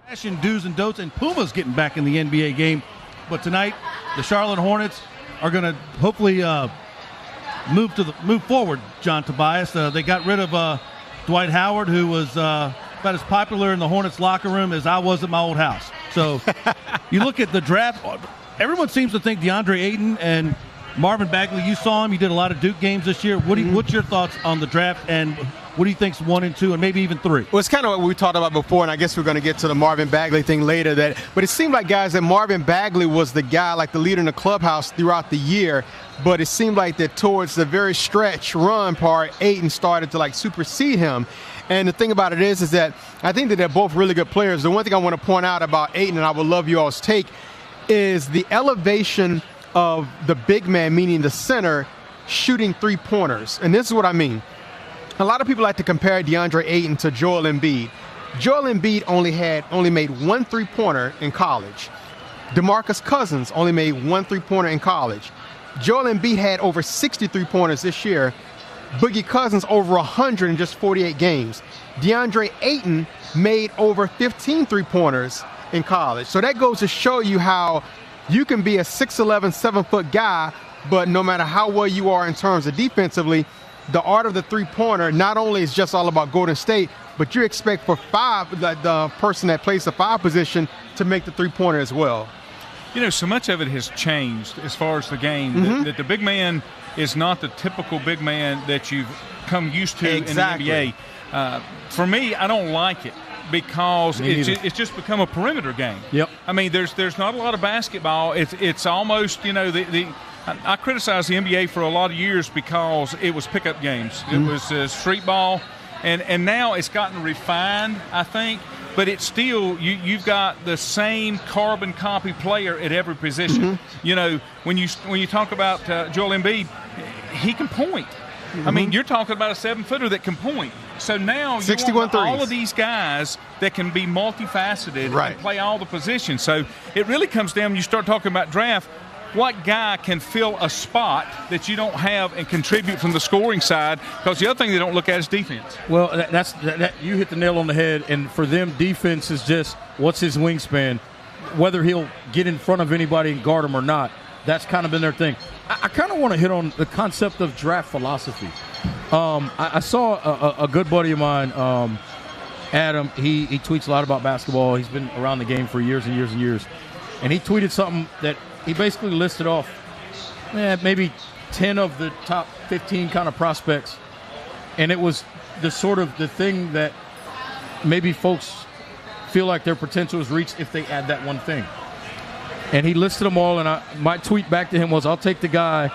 Do's and don'ts, and Puma's getting back in the NBA game. But tonight, the Charlotte Hornets are going to hopefully move forward, John Tobias. They got rid of Dwight Howard, who was about as popular in the Hornets locker room as I was at my old house. So you look at the draft, everyone seems to think DeAndre Ayton and Marvin Bagley, you saw him. You did a lot of Duke games this year. What's your thoughts on the draft, and what do you think's 1 and 2 and maybe even 3? Well, it's kind of what we talked about before, and I guess we're going to get to the Marvin Bagley thing later. But it seemed like, guys, that Marvin Bagley was the guy, like the leader in the clubhouse throughout the year. But it seemed like that towards the very stretch run part, Ayton started to like supersede him. And the thing about it is that I think that they're both really good players. The one thing I want to point out about Ayton, and I would love you all's take, is the elevation of the big man, meaning the center, shooting three-pointers. And this is what I mean. A lot of people like to compare DeAndre Ayton to Joel Embiid. Joel Embiid only made 1 3-pointer in college. DeMarcus Cousins only made 1 3-pointer in college. Joel Embiid had over 60 3-pointers this year. Boogie Cousins over 100 in just 48 games. DeAndre Ayton made over 15 3-pointers in college. So that goes to show you how you can be a 6'11", 7-foot guy, but no matter how well you are in terms of defensively, the art of the three-pointer not only is just all about Golden State, but you expect for the person that plays the 5 position to make the three-pointer as well. You know, so much of it has changed as far as the game, that the big man is not the typical big man that you've come used to in the NBA. For me, I don't like it because it's just become a perimeter game. Yep. I mean, there's not a lot of basketball. It's almost, you know, I criticized the NBA for a lot of years because it was pickup games. It was street ball, and now it's gotten refined, I think. But it's still, you've got the same carbon copy player at every position. You know, when you talk about Joel Embiid, he can point. I mean, you're talking about a 7-footer that can point. So now you want all of these guys that can be multifaceted and play all the positions. So it really comes down when you start talking about draft, what guy can fill a spot that you don't have and contribute from the scoring side? Because the other thing they don't look at is defense. Well, that you hit the nail on the head. And for them, defense is just what's his wingspan, whether he'll get in front of anybody and guard him or not. That's kind of been their thing. I kind of want to hit on the concept of draft philosophy. I saw a good buddy of mine, Adam. He tweets a lot about basketball. He's been around the game for years and years and years. And he tweeted something that he basically listed off maybe 10 of the top 15 kind of prospects. And it was the sort of the thing that maybe folks feel like their potential is reached if they add that one thing. And he listed them all, and my tweet back to him was, I'll take the guy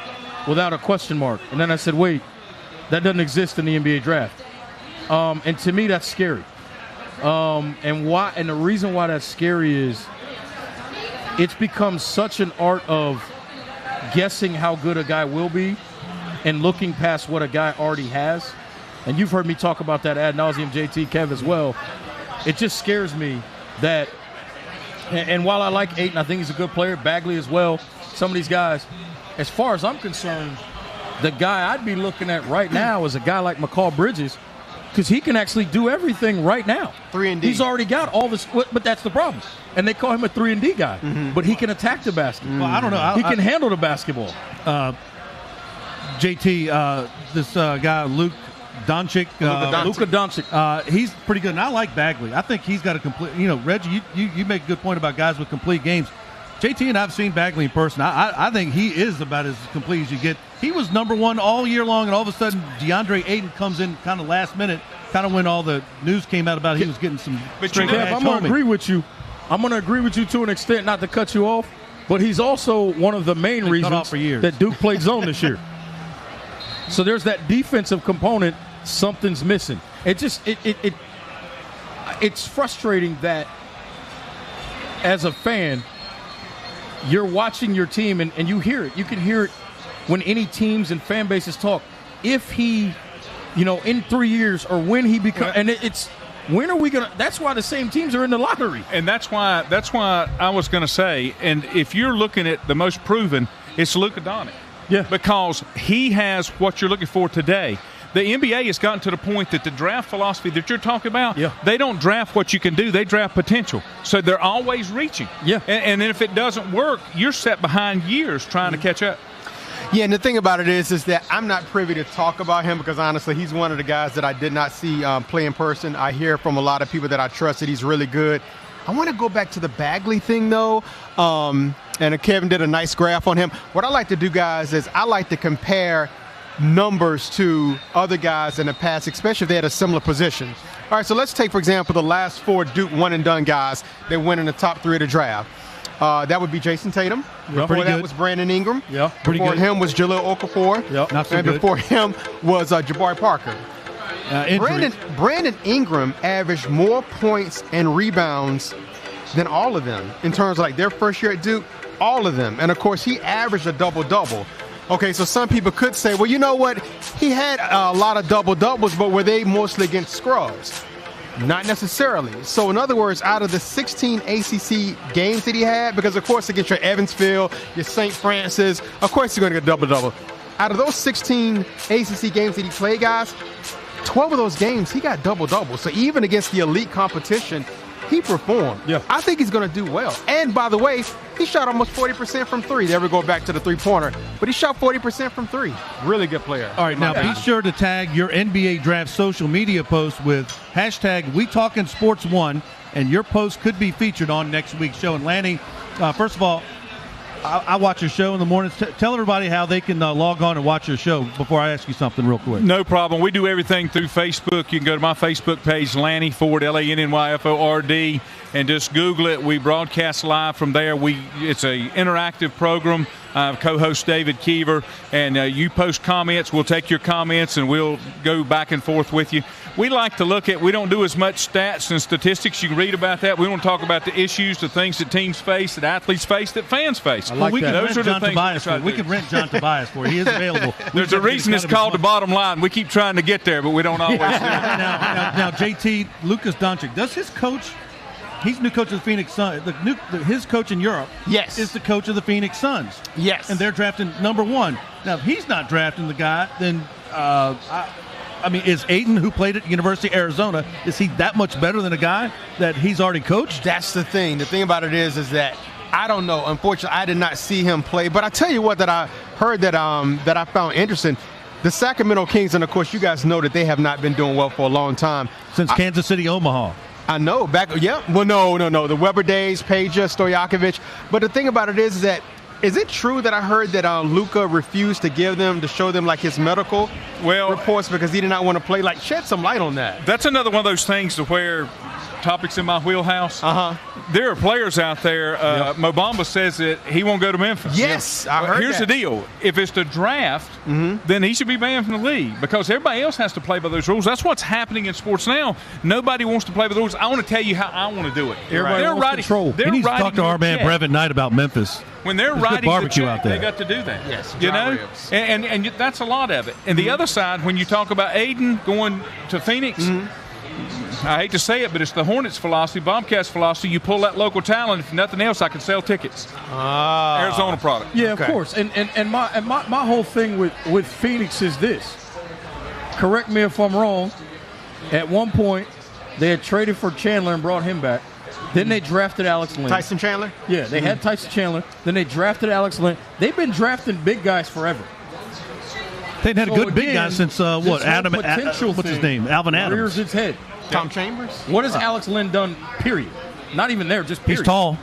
without a question mark. And then I said, wait, that doesn't exist in the NBA draft. And to me, that's scary. And the reason why that's scary is it's become such an art of guessing how good a guy will be and looking past what a guy already has. And you've heard me talk about that ad nauseum, JT, Kev, as well. It just scares me that, and while I like Ayton, I think he's a good player, Bagley as well, some of these guys, as far as I'm concerned, the guy I'd be looking at right now is a guy like McCall Bridges, because he can actually do everything right now. 3-and-D. He's already got all this, but that's the problem. And they call him a 3-and-D guy, but he can attack the basketball. Well, I don't know. He can handle the basketball. JT, this guy, Luka Doncic. He's pretty good. And I like Bagley. I think he's got a complete, Reggie, you make a good point about guys with complete games. JT and I've seen Bagley in person. I think he is about as complete as you get. He was number 1 all year long, and all of a sudden DeAndre Ayton comes in kind of last minute, kind of when all the news came out about he was getting some straight Kev, I'm going to agree with you. I'm going to agree with you to an extent, not to cut you off, but he's also one of the main reasons that Duke played zone this year. So there's that defensive component. Something's missing. It's frustrating that as a fan, you're watching your team and you hear it. You can hear it when any teams and fan bases talk. If he, in 3 years or when he becomes, and it's when are we gonna? That's why the same teams are in the lottery. And that's why I was going to say. And if you're looking at the most proven, it's Luka Doncic. Yeah, because he has what you're looking for today. The NBA has gotten to the point that the draft philosophy that you're talking about, Yeah. they don't draft what you can do, they draft potential. So they're always reaching. Yeah. And if it doesn't work, you're set behind years trying to catch up. Yeah, and the thing about it is that I'm not privy to talk about him because, honestly, he's one of the guys that I did not see play in person. I hear from a lot of people that I trust that he's really good. I want to go back to the Bagley thing, though, and Kevin did a nice graph on him. What I like to do, guys, is I like to compare numbers to other guys in the past, especially if they had a similar position. All right, so let's take, for example, the last 4 Duke one-and-done guys that went in the top 3 of the draft. That would be Jason Tatum. Before pretty that good. was Brandon Ingram. Yeah, pretty Before good. him was Jahlil Okafor. Yep. Not so And good. before him was Jabari Parker. Injury. Brandon Ingram averaged more points and rebounds than all of them in terms of like their first year at Duke, all of them. And of course, he averaged a double-double. Okay, so some people could say, well, you know what? He had a lot of double-doubles, but were they mostly against scrubs? Not necessarily. So in other words, out of the 16 ACC games that he had, because of course against your Evansville, your St. Francis, of course you're going to get a double-double. Out of those 16 ACC games that he played, guys, 12 of those games, he got double-double. So even against the elite competition, he performed. Yeah. I think he's going to do well. And by the way, he shot almost 40% from 3. There we go back to the three-pointer. But he shot 40% from 3. Really good player. All right, now be sure to tag your NBA Draft social media post with hashtag WeTalkinSports1, and your post could be featured on next week's show. And Lanny, first of all, I watch your show in the mornings. Tell everybody how they can log on and watch your show before I ask you something real quick. No problem. We do everything through Facebook. You can go to my Facebook page, Lanny Ford, LANNYFORD, and just Google it. We broadcast live from there. It's an interactive program. Co-host David Keever, and you post comments. We'll take your comments, and we'll go back and forth with you. We like to look at, we don't do as much stats and statistics. You can read about that. We want to talk about the issues, the things that teams face, that athletes face, that fans face. I like we that. can Those rent are the John things Tobias try for. to We do. can rent John Tobias for. He is available. There's a reason it's called the bottom line. We keep trying to get there, but we don't always do it. Now, JT, Lucas Doncic, does his coach? He's new coach of the Phoenix Suns. His coach in Europe Yes. is the coach of the Phoenix Suns. Yes. And they're drafting number 1. Now, if he's not drafting the guy, then, I mean, is Ayton, who played at University of Arizona, is he that much better than a guy that he's already coached? That's the thing. The thing about it is that I don't know. Unfortunately, I did not see him play. But I tell you what that I heard that I found interesting. The Sacramento Kings, and of course, you guys know that they have not been doing well for a long time. Since Kansas City, Omaha. I know. Well, no. The Weber days, Peja, Stojakovic. But the thing about it is that, is it true that I heard that Luka refused to show them like his medical reports because he did not want to play? Like, shed some light on that. That's another one of those things to where topics in my wheelhouse. There are players out there. Mo Bamba says that he won't go to Memphis. Yes, I heard Here's that. the deal. If it's the draft, then he should be banned from the league because everybody else has to play by those rules. That's what's happening in sports now. Nobody wants to play by the rules. I want to tell you how I want to do it. Everybody wants control. He needs to talk to our man Brevin Knight about Memphis. When they're There's good writing the barbecue check, out there. they got to do that. Yes, you dry know, ribs. and that's a lot of it. And the other side, when you talk about Aiden going to Phoenix, I hate to say it, but it's the Hornets' philosophy, Bobcats' philosophy. You pull that local talent. If nothing else, I can sell tickets. Arizona product. Yeah, Okay. of course. And my whole thing with Phoenix is this. Correct me if I'm wrong. At one point, they had traded for Chandler and brought him back. Then they drafted Alex Lynn. Tyson Chandler? Yeah, they had Tyson Chandler. Then they drafted Alex Lynn. They've been drafting big guys forever. They've had a So good big again, guy since, this whole Adam, potential what's his thing name? Alvin Adams. rears its head. Tom Chambers? What has Alex Lynn done, period? Not even there, just period. He's tall.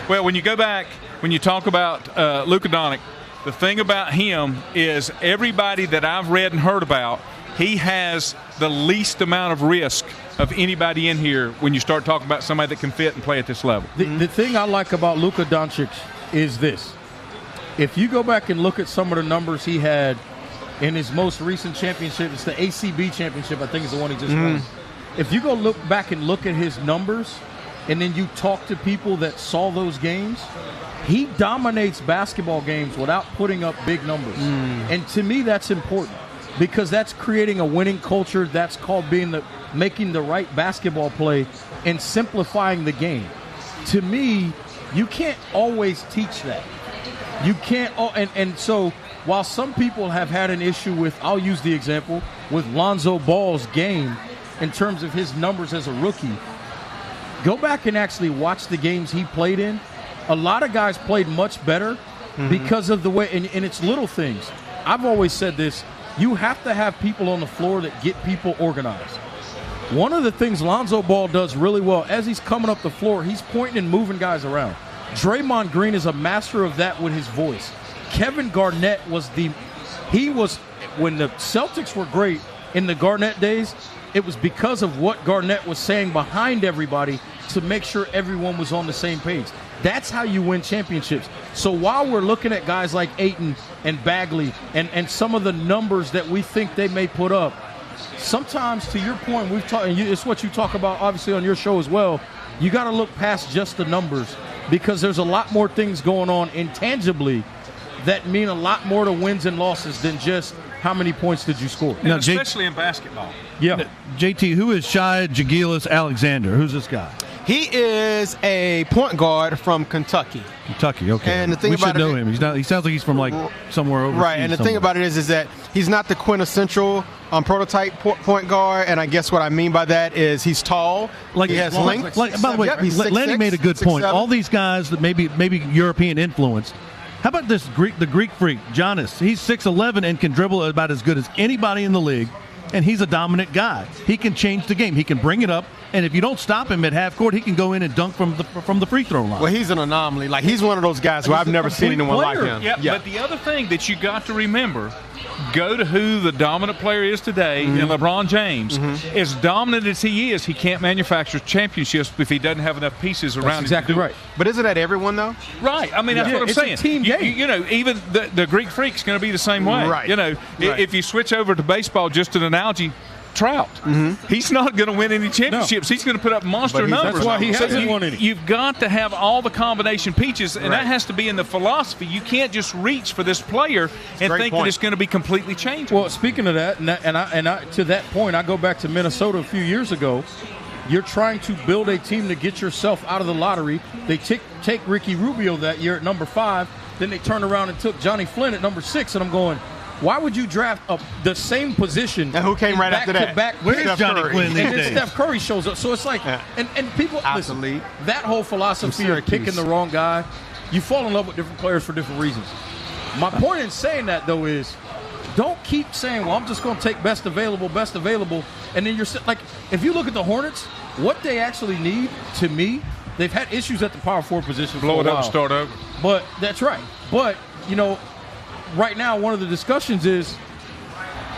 Well, when you go back, when you talk about Luka Doncic, the thing about him is everybody that I've read and heard about, he has the least amount of risk of anybody in here when you start talking about somebody that can fit and play at this level. The thing I like about Luka Doncic is this. If you go back and look at some of the numbers he had in his most recent championship, it's the ACB championship, I think is the one he just won. If you go look back and look at his numbers and then you talk to people that saw those games, he dominates basketball games without putting up big numbers. And to me, that's important because that's creating a winning culture. That's called making the right basketball play and simplifying the game. To me, you can't always teach that. You can't, and so while some people have had an issue with, I'll use the example, with Lonzo Ball's game in terms of his numbers as a rookie, go back and actually watch the games he played in. A lot of guys played much better because of the way, and it's little things. I've always said this, you have to have people on the floor that get people organized. One of the things Lonzo Ball does really well, as he's coming up the floor, he's pointing and moving guys around. Draymond Green is a master of that with his voice. Kevin Garnett when the Celtics were great in the Garnett days, it was because of what Garnett was saying behind everybody to make sure everyone was on the same page. That's how you win championships. So while we're looking at guys like Ayton and Bagley and some of the numbers that we think they may put up, sometimes, to your point, we've talked, and it's what you talk about obviously on your show as well, you got to look past just the numbers because there's a lot more things going on intangibly that mean a lot more to wins and losses than just how many points did you score. And especially in basketball. Yeah. JT, who is Shai Gilgeous-Alexander? Who's this guy? He is a point guard from Kentucky. Kentucky, okay. And the thing we about should know him. He's not. He sounds like he's from like somewhere overseas. Right, and the thing about it is that he's not the quintessential prototype point guard. And I guess what I mean by that is he's tall. Like he has length. By the way, Lanny made a good point. 6'7". All these guys that maybe European influenced. How about the Greek freak, Giannis? He's 6'11" and can dribble about as good as anybody in the league, and he's a dominant guy. He can change the game. He can bring it up, and if you don't stop him at half court, he can go in and dunk from the free throw line. Well, he's an anomaly. Like, he's one of those guys who I've never seen anyone like him. Yeah, but the other thing that you got to remember, go to who the dominant player is today, and LeBron James. As dominant as he is, he can't manufacture championships if he doesn't have enough pieces around him. Exactly right. But isn't that everyone, though? Right. I mean, that's what I'm it's saying. A team game. You know, even the Greek freak's going to be the same way. Right. You know, if you switch over to baseball, just an analogy, Trout. He's not going to win any championships. He's going to put up monster numbers. That's why he hasn't won any. You've got to have all the combination pieces, and that has to be in the philosophy. You can't just reach for this player and think that it's going to be completely changed. Well, speaking of that, and I to that point, I go back to Minnesota a few years ago. You're trying to build a team to get yourself out of the lottery. They take Ricky Rubio that year at number 5. Then they turned around and took Johnny Flynn at number 6. And I'm going, why would you draft the same position? And who came right after that? Where's Johnny Quinn these And then days? Steph Curry shows up. So it's like, and people, listen, that whole philosophy of picking the wrong guy, you fall in love with different players for different reasons. My point in saying that, though, is don't keep saying, well, I'm just going to take best available, and then you're like, if you look at the Hornets, what they actually need, to me, they've had issues at the power forward position for a while. Blow it up and start over. But that's right. But, you know, right now, one of the discussions is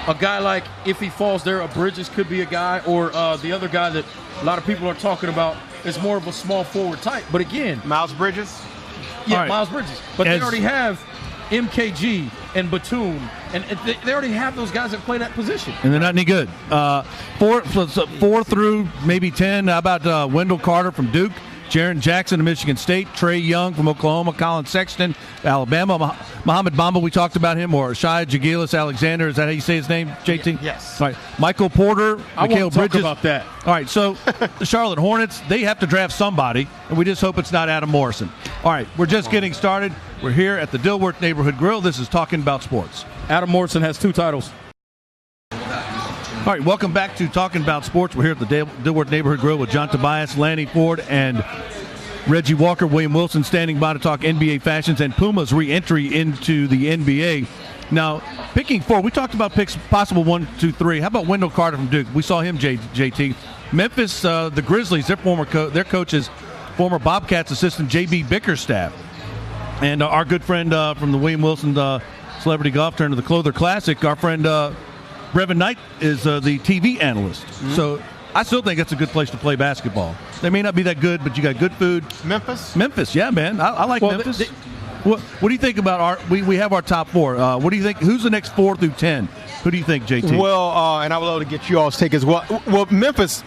a guy like, if he falls there, a Bridges could be a guy, or the other guy that a lot of people are talking about is more of a small forward type. But again, Miles Bridges? Yeah, right. Miles Bridges. But they already have MKG and Batum, and they already have those guys that play that position. And they're not any good. 4 through maybe 10. How about Wendell Carter from Duke? Jaren Jackson of Michigan State, Trae Young from Oklahoma, Colin Sexton, Alabama, Mohamed Bamba, we talked about him, or Shai Gilgeous-Alexander, is that how you say his name, JT? Yes. All right. Michael Porter, Mikal Bridges. Talk about that. All right, so the Charlotte Hornets, they have to draft somebody, and we just hope it's not Adam Morrison. All right, we're just getting started. We're here at the Dilworth Neighborhood Grill. This is Talking About Sports. Adam Morrison has 2 titles. All right, welcome back to Talking About Sports. We're here at the Dilworth Neighborhood Grill with John Tobias, Lanny Ford, and Reggie Walker. William Wilson standing by to talk NBA fashions and Puma's re-entry into the NBA. Now, picking 4, we talked about picks possible 1, 2, 3. How about Wendell Carter from Duke? We saw him, JT. Memphis, the Grizzlies, their coach is former Bobcats assistant J.B. Bickerstaff. And our good friend from the William Wilson Celebrity Golf Tournament, the Clother Classic, our friend Brevin Knight is the TV analyst. So I still think it's a good place to play basketball. They may not be that good, but you got good food. Memphis, yeah, man. I like Memphis. What do you think about we have our top 4. What do you think? Who's the next 4 through 10? Who do you think, JT? Well, and I would love to get you all's take as well. Well, Memphis,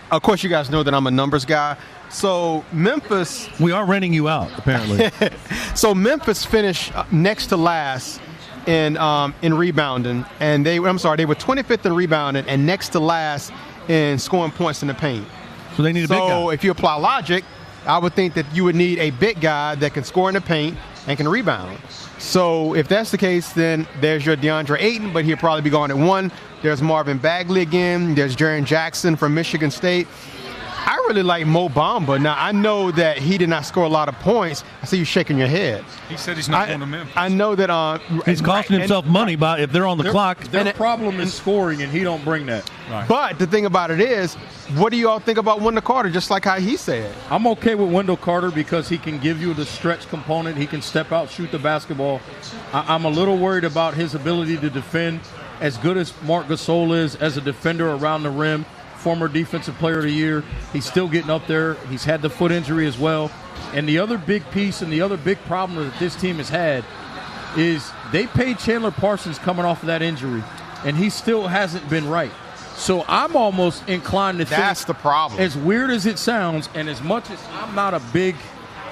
of course, you guys know that I'm a numbers guy. So Memphis, we are renting you out, apparently. So Memphis finished next to last in rebounding, and they were 25th in rebounding and next to last in scoring points in the paint. So they need a big guy. So if you apply logic, I would think that you would need a big guy that can score in the paint and can rebound. So if that's the case, then there's your DeAndre Ayton, but he'll probably be gone at 1. There's Marvin Bagley again. There's Jaren Jackson from Michigan State. I really like Mo Bamba. Now, I know that he did not score a lot of points. I see you shaking your head. He said he's not going to Memphis. I know that he's costing himself money by if they're on the clock. Their problem is scoring, and he don't bring that. Right. But the thing about it is, what do you all think about Wendell Carter, just like how he said? I'm okay with Wendell Carter because he can give you the stretch component. He can step out, shoot the basketball. I'm a little worried about his ability to defend. As good as Marc Gasol is as a defender around the rim, former Defensive Player of the Year, he's still getting up there. He's had the foot injury as well. And the other big piece and the other big problem that this team has had is they paid Chandler Parsons coming off of that injury, and he still hasn't been right. So I'm almost inclined to think that's the problem. As weird as it sounds, and as much as I'm not a big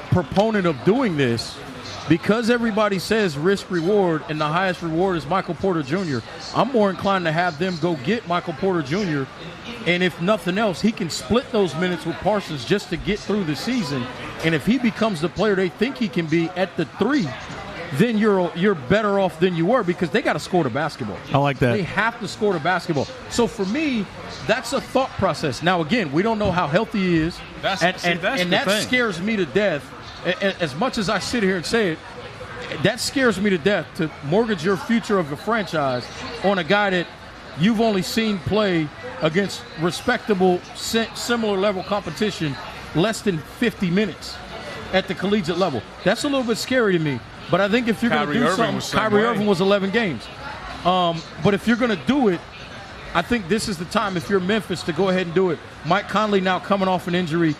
proponent of doing this, because everybody says risk-reward and the highest reward is Michael Porter Jr., I'm more inclined to have them go get Michael Porter Jr., and if nothing else, he can split those minutes with Parsons just to get through the season. And if he becomes the player they think he can be at the 3, then you're better off than you were because they got to score the basketball. I like that. They have to score the basketball. So for me, that's a thought process. Now, again, we don't know how healthy he is, and that scares me to death. As much as I sit here and say it, that scares me to death to mortgage your future of the franchise on a guy that you've only seen play against respectable, similar level competition less than 50 minutes at the collegiate level. That's a little bit scary to me. But I think if you're going to do something, Kyrie Irving was 11 games. But if you're going to do it, I think this is the time, if you're Memphis, to go ahead and do it. Mike Conley now coming off an injury.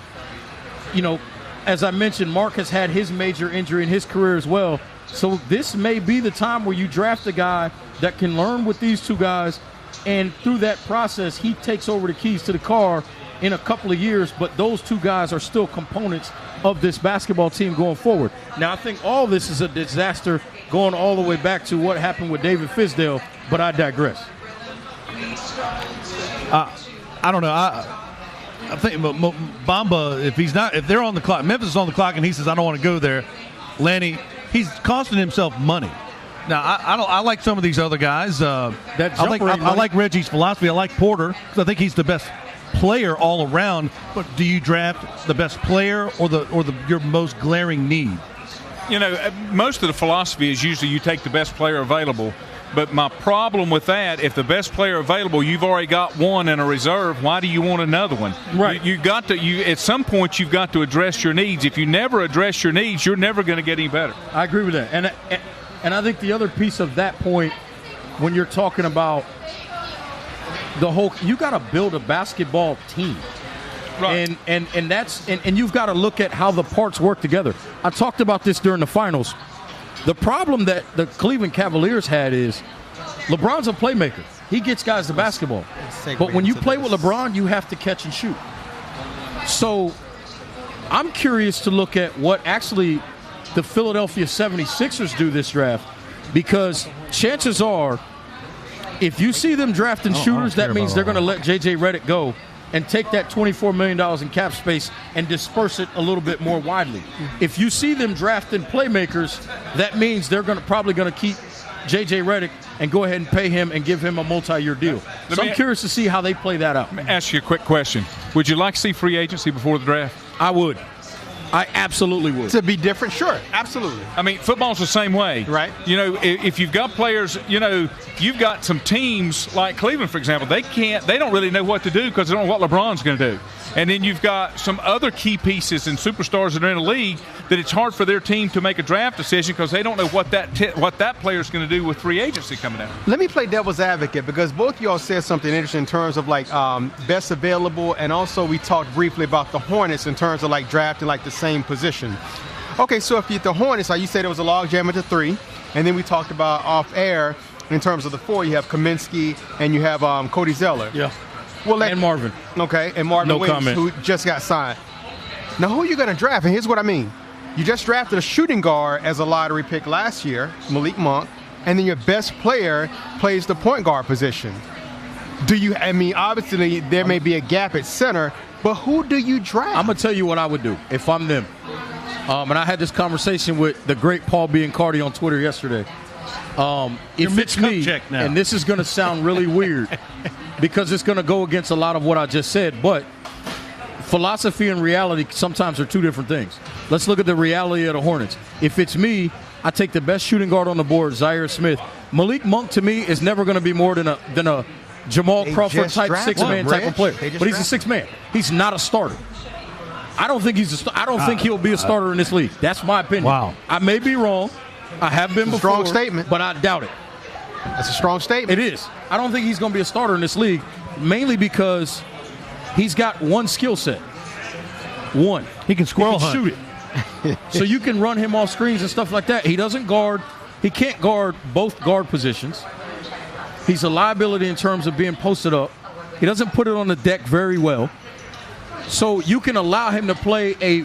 You know, as I mentioned, Mark has had his major injury in his career as well. So this may be the time where you draft a guy that can learn with these two guys, and through that process, he takes over the keys to the car in a couple of years, but those two guys are still components of this basketball team going forward. Now, I think all this is a disaster going all the way back to what happened with David Fizdale, but I digress. I don't know. I think Bamba, if they're on the clock, Memphis is on the clock, and he says, I don't want to go there, Lanny, he's costing himself money. Now, I like some of these other guys. I like Reggie's philosophy. I like Porter because I think he's the best player all around. But do you draft the best player or your most glaring need? You know, most of the philosophy is usually you take the best player available. But my problem with that, if the best player available, you've already got one in a reserve, why do you want another one? Right. At some point you've got to address your needs. If you never address your needs, you're never going to get any better. I agree with that. And I think the other piece of that point, when you're talking about the whole, you got to build a basketball team. Right. And you've got to look at how the parts work together. I talked about this during the finals. The problem that the Cleveland Cavaliers had is LeBron's a playmaker. He gets guys the basketball. But when you play with LeBron, you have to catch and shoot. So I'm curious to look at what actually the Philadelphia 76ers do this draft, because chances are if you see them drafting shooters, that means they're going to let J.J. Redick go and take that $24 million in cap space and disperse it a little bit more widely. If you see them drafting playmakers, that means they're probably going to keep J.J. Redick and go ahead and pay him and give him a multi-year deal. So I'm curious to see how they play that out. Let me ask you a quick question. Would you like to see free agency before the draft? I would. I absolutely would. To be different, sure, absolutely. I mean, football's the same way. Right. You know, if you've got players, you know, you've got some teams like Cleveland, for example, they don't really know what to do because they don't know what LeBron's going to do. And then you've got some other key pieces and superstars that are in the league that it's hard for their team to make a draft decision because they don't know what that player's going to do with free agency coming out. Let me play devil's advocate, because both of y'all said something interesting in terms of like best available, and also we talked briefly about the Hornets in terms of like drafting like the same position. Okay, so if you're the Hornets, like you said, it was a logjam at the 3, and then we talked about off air in terms of the 4, you have Kaminsky and you have Cody Zeller. Yeah. Well, and Marvin. Okay, and Marvin Williams, who just got signed. Now, who are you going to draft? And here's what I mean. You just drafted a shooting guard as a lottery pick last year, Malik Monk, and then your best player plays the point guard position. Obviously, there may be a gap at center, but who do you draft? I'm going to tell you what I would do if I'm them. And I had this conversation with the great Paul Biancardi on Twitter yesterday. If it's me, and this is going to sound really weird because it's going to go against a lot of what I just said, but philosophy and reality sometimes are two different things. Let's look at the reality of the Hornets. If it's me, I take the best shooting guard on the board, Zaire Smith. Malik Monk, to me, is never going to be more than a Jamal Crawford type six-man type of player. But he's a six-man. He's not a starter. I don't think think he'll be a starter in this league. That's my opinion. Wow. I may be wrong. I have been before. Strong statement. But I doubt it. That's a strong statement. It is. I don't think he's going to be a starter in this league, mainly because he's got one skill set. One. He can squirrel hunt. Shoot it. So you can run him off screens and stuff like that. He can't guard both guard positions. He's a liability in terms of being posted up. He doesn't put it on the deck very well. So you can allow him to play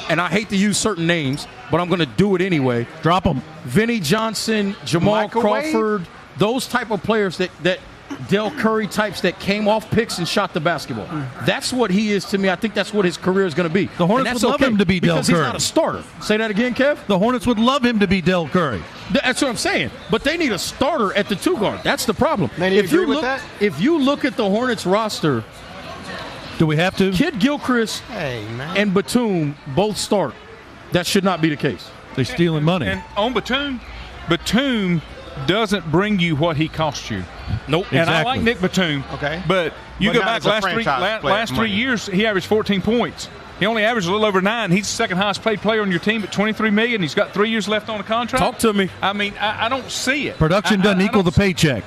and I hate to use certain names, but I'm going to do it anyway. Drop them. Vinnie Johnson, Jamal Crawford, those type of players that Del Curry types that came off picks and shot the basketball. That's what he is to me. I think that's what his career is going to be. The Hornets would love him to be Del Curry. Because he's not a starter. Say that again, Kev? The Hornets would love him to be Del Curry. That's what I'm saying. But they need a starter at the two guard. That's the problem. If you look at the Hornets roster, do we have to? Kid Gilchrist and Batum both start. That should not be the case. They're stealing money. And on Batum doesn't bring you what he cost you. Nope. And exactly. I like Nick Batum. Okay. But you go back last 3 years, he averaged 14 points. He only averaged a little over 9. He's the second highest paid player on your team at $23 million. He's got 3 years left on the contract. Talk to me. I mean, I don't see it. Production doesn't equal the paycheck.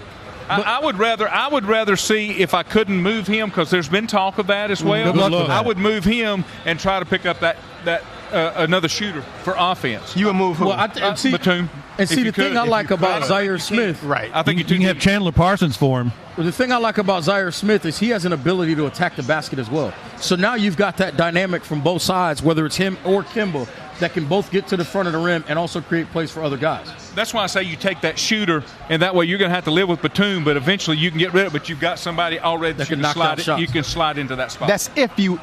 I would rather see if I couldn't move him, because there's been talk of that as well. Good luck with that. I would move him and try to pick up that another shooter for offense. You would move who? Well, see, Batum. And see, the thing I like about Zaire Smith, right? I think you can have Chandler Parsons for him. The thing I like about Zaire Smith is he has an ability to attack the basket as well. So now you've got that dynamic from both sides, whether it's him or Kemba, that can both get to the front of the rim and also create plays for other guys. That's why I say you take that shooter, and that way you're going to have to live with Batum, but eventually you can get rid of it. But you've got somebody already that can knock out shots. You can slide into that spot. That's if you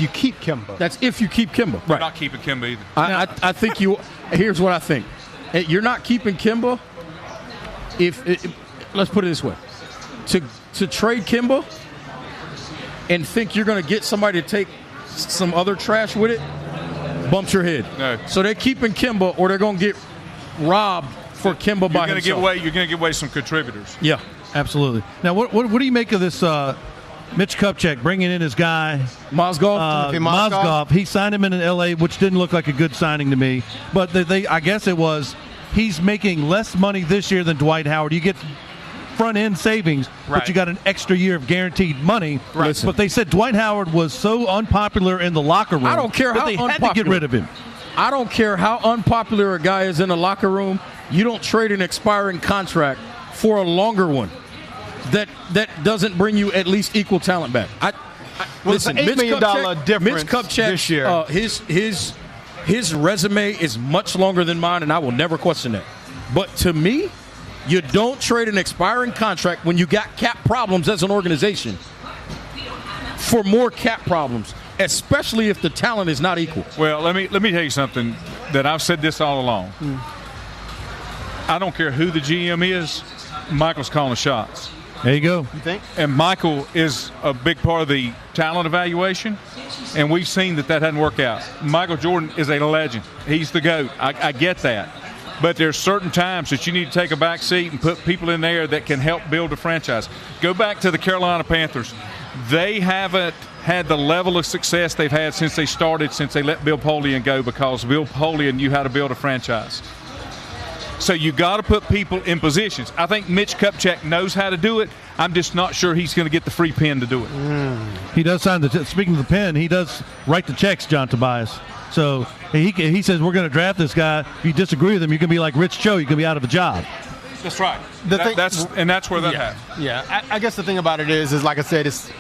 keep Kemba. That's if you keep Kemba. Right. Not keeping Kemba either. I think you. Here's what I think. You're not keeping Kemba. Let's put it this way: to trade Kemba and think you're going to get somebody to take some other trash with it, bumps your head. No. So they're keeping Kemba, or they're going to get robbed for Kemba by himself. You're going to give away some contributors. Yeah, absolutely. Now, what do you make of this? Mitch Kupchak bringing in his guy Mozgov. He signed him in L.A., which didn't look like a good signing to me. But I guess it was. He's making less money this year than Dwight Howard. You get front-end savings, but you got an extra year of guaranteed money. Right. But they said Dwight Howard was so unpopular in the locker room. I don't care how they unpopular. had to get rid of him. I don't care how unpopular a guy is in the locker room. You don't trade an expiring contract for a longer one that doesn't bring you at least equal talent back. Listen, it's an $8 million difference Mitch Kupchak, this year. His resume is much longer than mine, and I will never question that. But to me, you don't trade an expiring contract when you got cap problems as an organization for more cap problems, especially if the talent is not equal. Well, let me tell you something that I've said this all along. I don't care who the GM is, Michael's calling the shots. There you go. You think? And Michael is a big part of the talent evaluation, and we've seen that doesn't work out. Michael Jordan is a legend. He's the GOAT. I get that. But there's certain times that you need to take a back seat and put people in there that can help build a franchise. Go back to the Carolina Panthers. They haven't had the level of success they've had since they let Bill Polian go, because Bill Polian knew how to build a franchise. So you got to put people in positions. I think Mitch Kupchak knows how to do it. I'm just not sure he's going to get the free pen to do it. He does sign speaking of the pen, he does write the checks, John Tobias. So he says, we're going to draft this guy. If you disagree with him, you're going to be like Rich Cho. You're going to be out of a job. That's right. That's where that happens. Yeah. I guess the thing about it is like I said, it's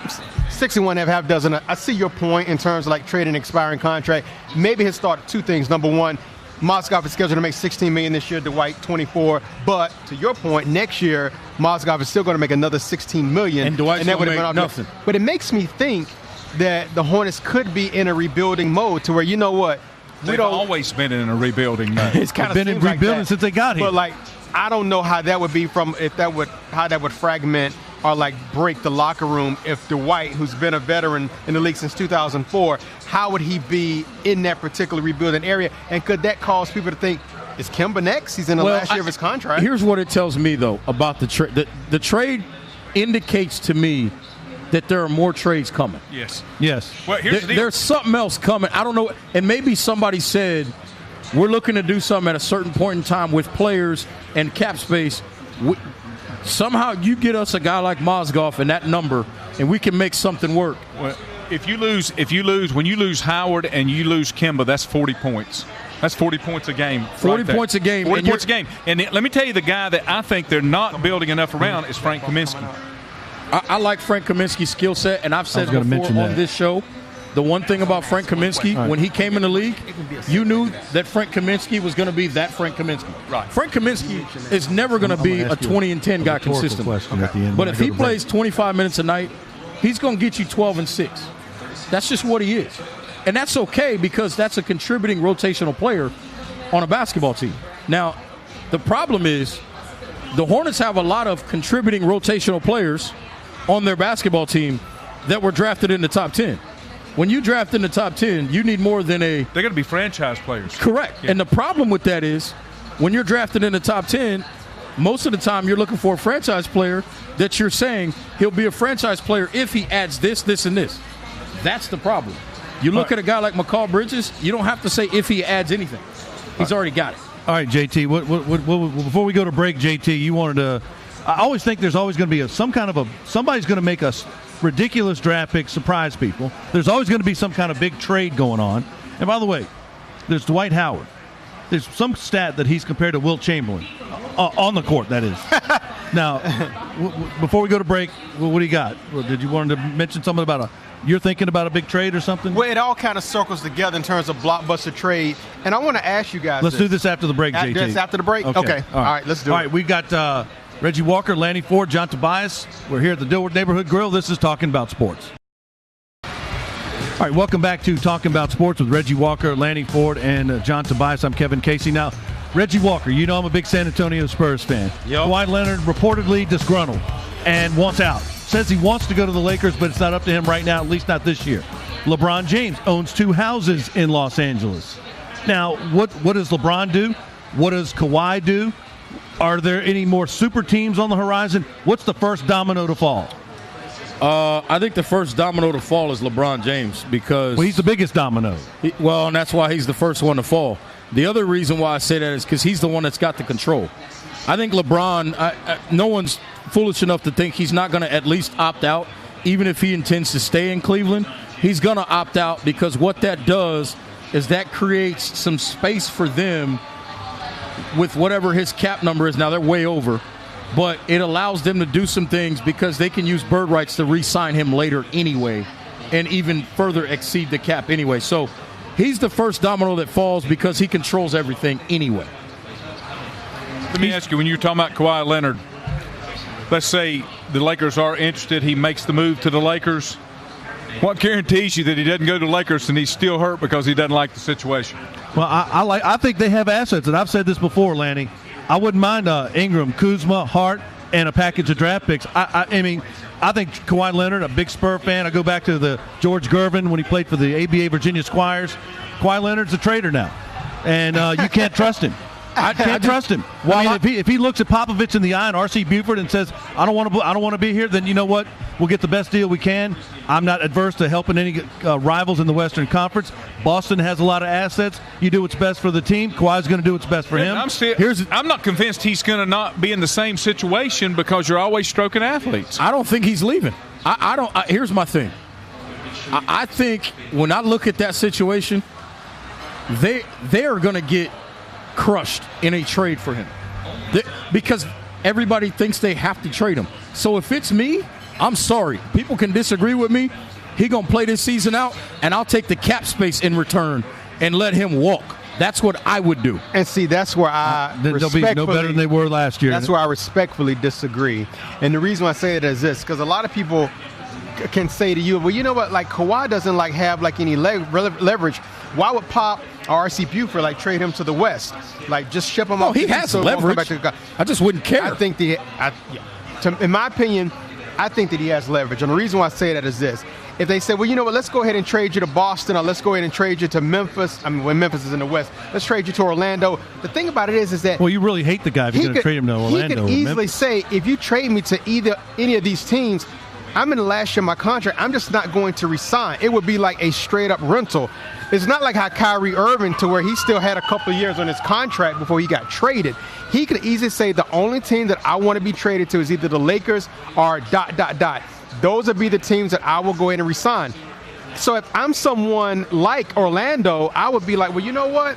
61 and a half dozen. I see your point in terms of like trading expiring contract. Maybe his thought two things. Number one, Mozgov is scheduled to make $16 million this year, Dwight $24. But to your point, next year Mozgov is still going to make another $16 million, and Dwight's going to make nothing. But it makes me think that the Hornets could be in a rebuilding mode to where, you know what, They've always been in a rebuilding mode. It's kind of been in rebuilding since they got here. But like, I don't know how that would be how that would fragment or like break the locker room if Dwight, who's been a veteran in the league since 2004, how would he be in that particular rebuilding area? And could that cause people to think, is Kemba next? He's in the last year of his contract. Here's what it tells me, though, about the trade. The trade indicates to me that there are more trades coming. Yes. Well, there's something else coming. I don't know. And maybe somebody said, we're looking to do something at a certain point in time with players and cap space. Somehow you get us a guy like Mozgov and that number, and we can make something work. Well, when you lose Howard and you lose Kemba, that's 40 points. That's 40 points a game. 40 points a game. 40 points a game. And let me tell you, the guy that I think they're not building enough around is Frank Kaminsky. I like Frank Kaminsky's skill set, and I've said before on this show, the one thing about Frank Kaminsky, when he came in the league, you knew that Frank Kaminsky was going to be that Frank Kaminsky. Right. Frank Kaminsky is never going to be a 20 and 10 guy consistently. But if he plays 25 minutes a night, he's going to get you 12 and 6. That's just what he is. And that's okay because that's a contributing rotational player on a basketball team. Now, the problem is the Hornets have a lot of contributing rotational players on their basketball team that were drafted in the top 10. When you draft in the top 10, you need more than They're going to be franchise players. Correct. Yeah. And the problem with that is when you're drafted in the top 10, most of the time you're looking for a franchise player that you're saying he'll be a franchise player if he adds this, this, and this. That's the problem. You look at a guy like McCall Bridges, you don't have to say if he adds anything. He's already got it. All right, JT, what, before we go to break, JT, you wanted to – I always think there's always going to be somebody's going to make a ridiculous draft pick, surprise people. There's always going to be some kind of big trade going on. And by the way, there's Dwight Howard. There's some stat that he's compared to Wilt Chamberlain. On the court, that is. Now, before we go to break, what do you got? Did you want to mention something about you're thinking about a big trade or something? Well, it all kind of circles together in terms of blockbuster trade. And I want to ask you guys Let's do this after the break, JT. This after the break? Okay. All right, let's do it. All right, we got Reggie Walker, Lanny Ford, John Tobias. We're here at the Dilworth Neighborhood Grill. This is Talking About Sports. All right, welcome back to Talking About Sports with Reggie Walker, Lanny Ford, and John Tobias. I'm Kevin Casey. Now, Reggie Walker, you know I'm a big San Antonio Spurs fan. Yep. Kawhi Leonard reportedly disgruntled and wants out. Says he wants to go to the Lakers, but it's not up to him right now, at least not this year. LeBron James owns 2 houses in Los Angeles. Now, what does LeBron do? What does Kawhi do? Are there any more super teams on the horizon? What's the first domino to fall? I think the first domino to fall is LeBron James because he's the biggest domino. And that's why he's the first one to fall. The other reason why I say that is because he's the one that's got the control. I think LeBron, no one's foolish enough to think he's not going to at least opt out, even if he intends to stay in Cleveland. He's going to opt out because what that does is that creates some space for them with whatever his cap number is. Now, they're way over, but it allows them to do some things because they can use bird rights to re-sign him later anyway and even further exceed the cap anyway. So he's the first domino that falls because he controls everything anyway. Let me ask you, when you're talking about Kawhi Leonard, let's say the Lakers are interested, he makes the move to the Lakers. What guarantees you that he doesn't go to the Lakers and he's still hurt because he doesn't like the situation? Well, I think they have assets, and I've said this before, Lanny. I wouldn't mind Ingram, Kuzma, Hart, and a package of draft picks. I mean, I think Kawhi Leonard, a big Spur fan. I go back to the George Gervin when he played for the ABA Virginia Squires. Kawhi Leonard's a traitor now, and you can't trust him. I can't trust him. Well, I mean, if he looks at Popovich in the eye and R.C. Buford and says, I don't want to be here, then you know what? We'll get the best deal we can. I'm not adverse to helping any rivals in the Western Conference. Boston has a lot of assets. You do what's best for the team. Kawhi's going to do what's best for him. I'm not convinced he's going to not be in the same situation because you're always stroking athletes. I don't think he's leaving. Here's my thing. I think when I look at that situation, they are going to get crushed in a trade for him because everybody thinks they have to trade him. So if it's me, I'm sorry. People can disagree with me. He going to play this season out, and I'll take the cap space in return and let him walk. That's what I would do. And see, that's where they'll be no better than they were last year. That's where I respectfully disagree. And the reason why I say it is this, because a lot of people can say to you, well, you know what, like Kawhi doesn't have any leverage Why would Pop or R.C. Buford trade him to the West? Just ship him Oh, up. he has so leverage. I just wouldn't care. I think in my opinion, I think that he has leverage. And the reason why I say that is this. If they say, well, you know what, let's go ahead and trade you to Boston, or let's go ahead and trade you to Memphis. I mean, when Memphis is in the West, let's trade you to Orlando. The thing about it is that... Well, you really hate the guy if you're going to trade him to Orlando. He could easily say, if you trade me to any of these teams, I'm in the last year of my contract. I'm just not going to resign. It would be like a straight-up rental. It's not like how Kyrie Irving, to where he still had a couple of years on his contract before he got traded. He could easily say, the only team that I want to be traded to is either the Lakers or ... Those would be the teams that I will go ahead and resign. So if I'm someone like Orlando, I would be like, well, you know what?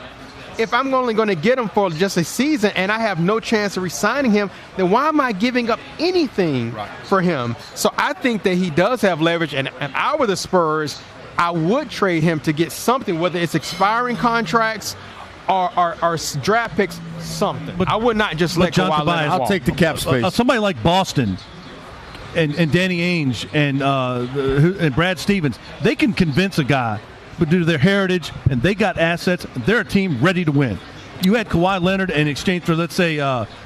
If I'm only going to get him for just a season and I have no chance of resigning him, then why am I giving up anything for him? So I think that he does have leverage, and if I were the Spurs, I would trade him to get something, whether it's expiring contracts or draft picks, something. But I would not just let Kawhi Leonard walk. I'll take the cap space. Somebody like Boston and Danny Ainge and Brad Stevens, they can convince a guy, but due to their heritage and they got assets, they're a team ready to win. You had Kawhi Leonard in exchange for, let's say,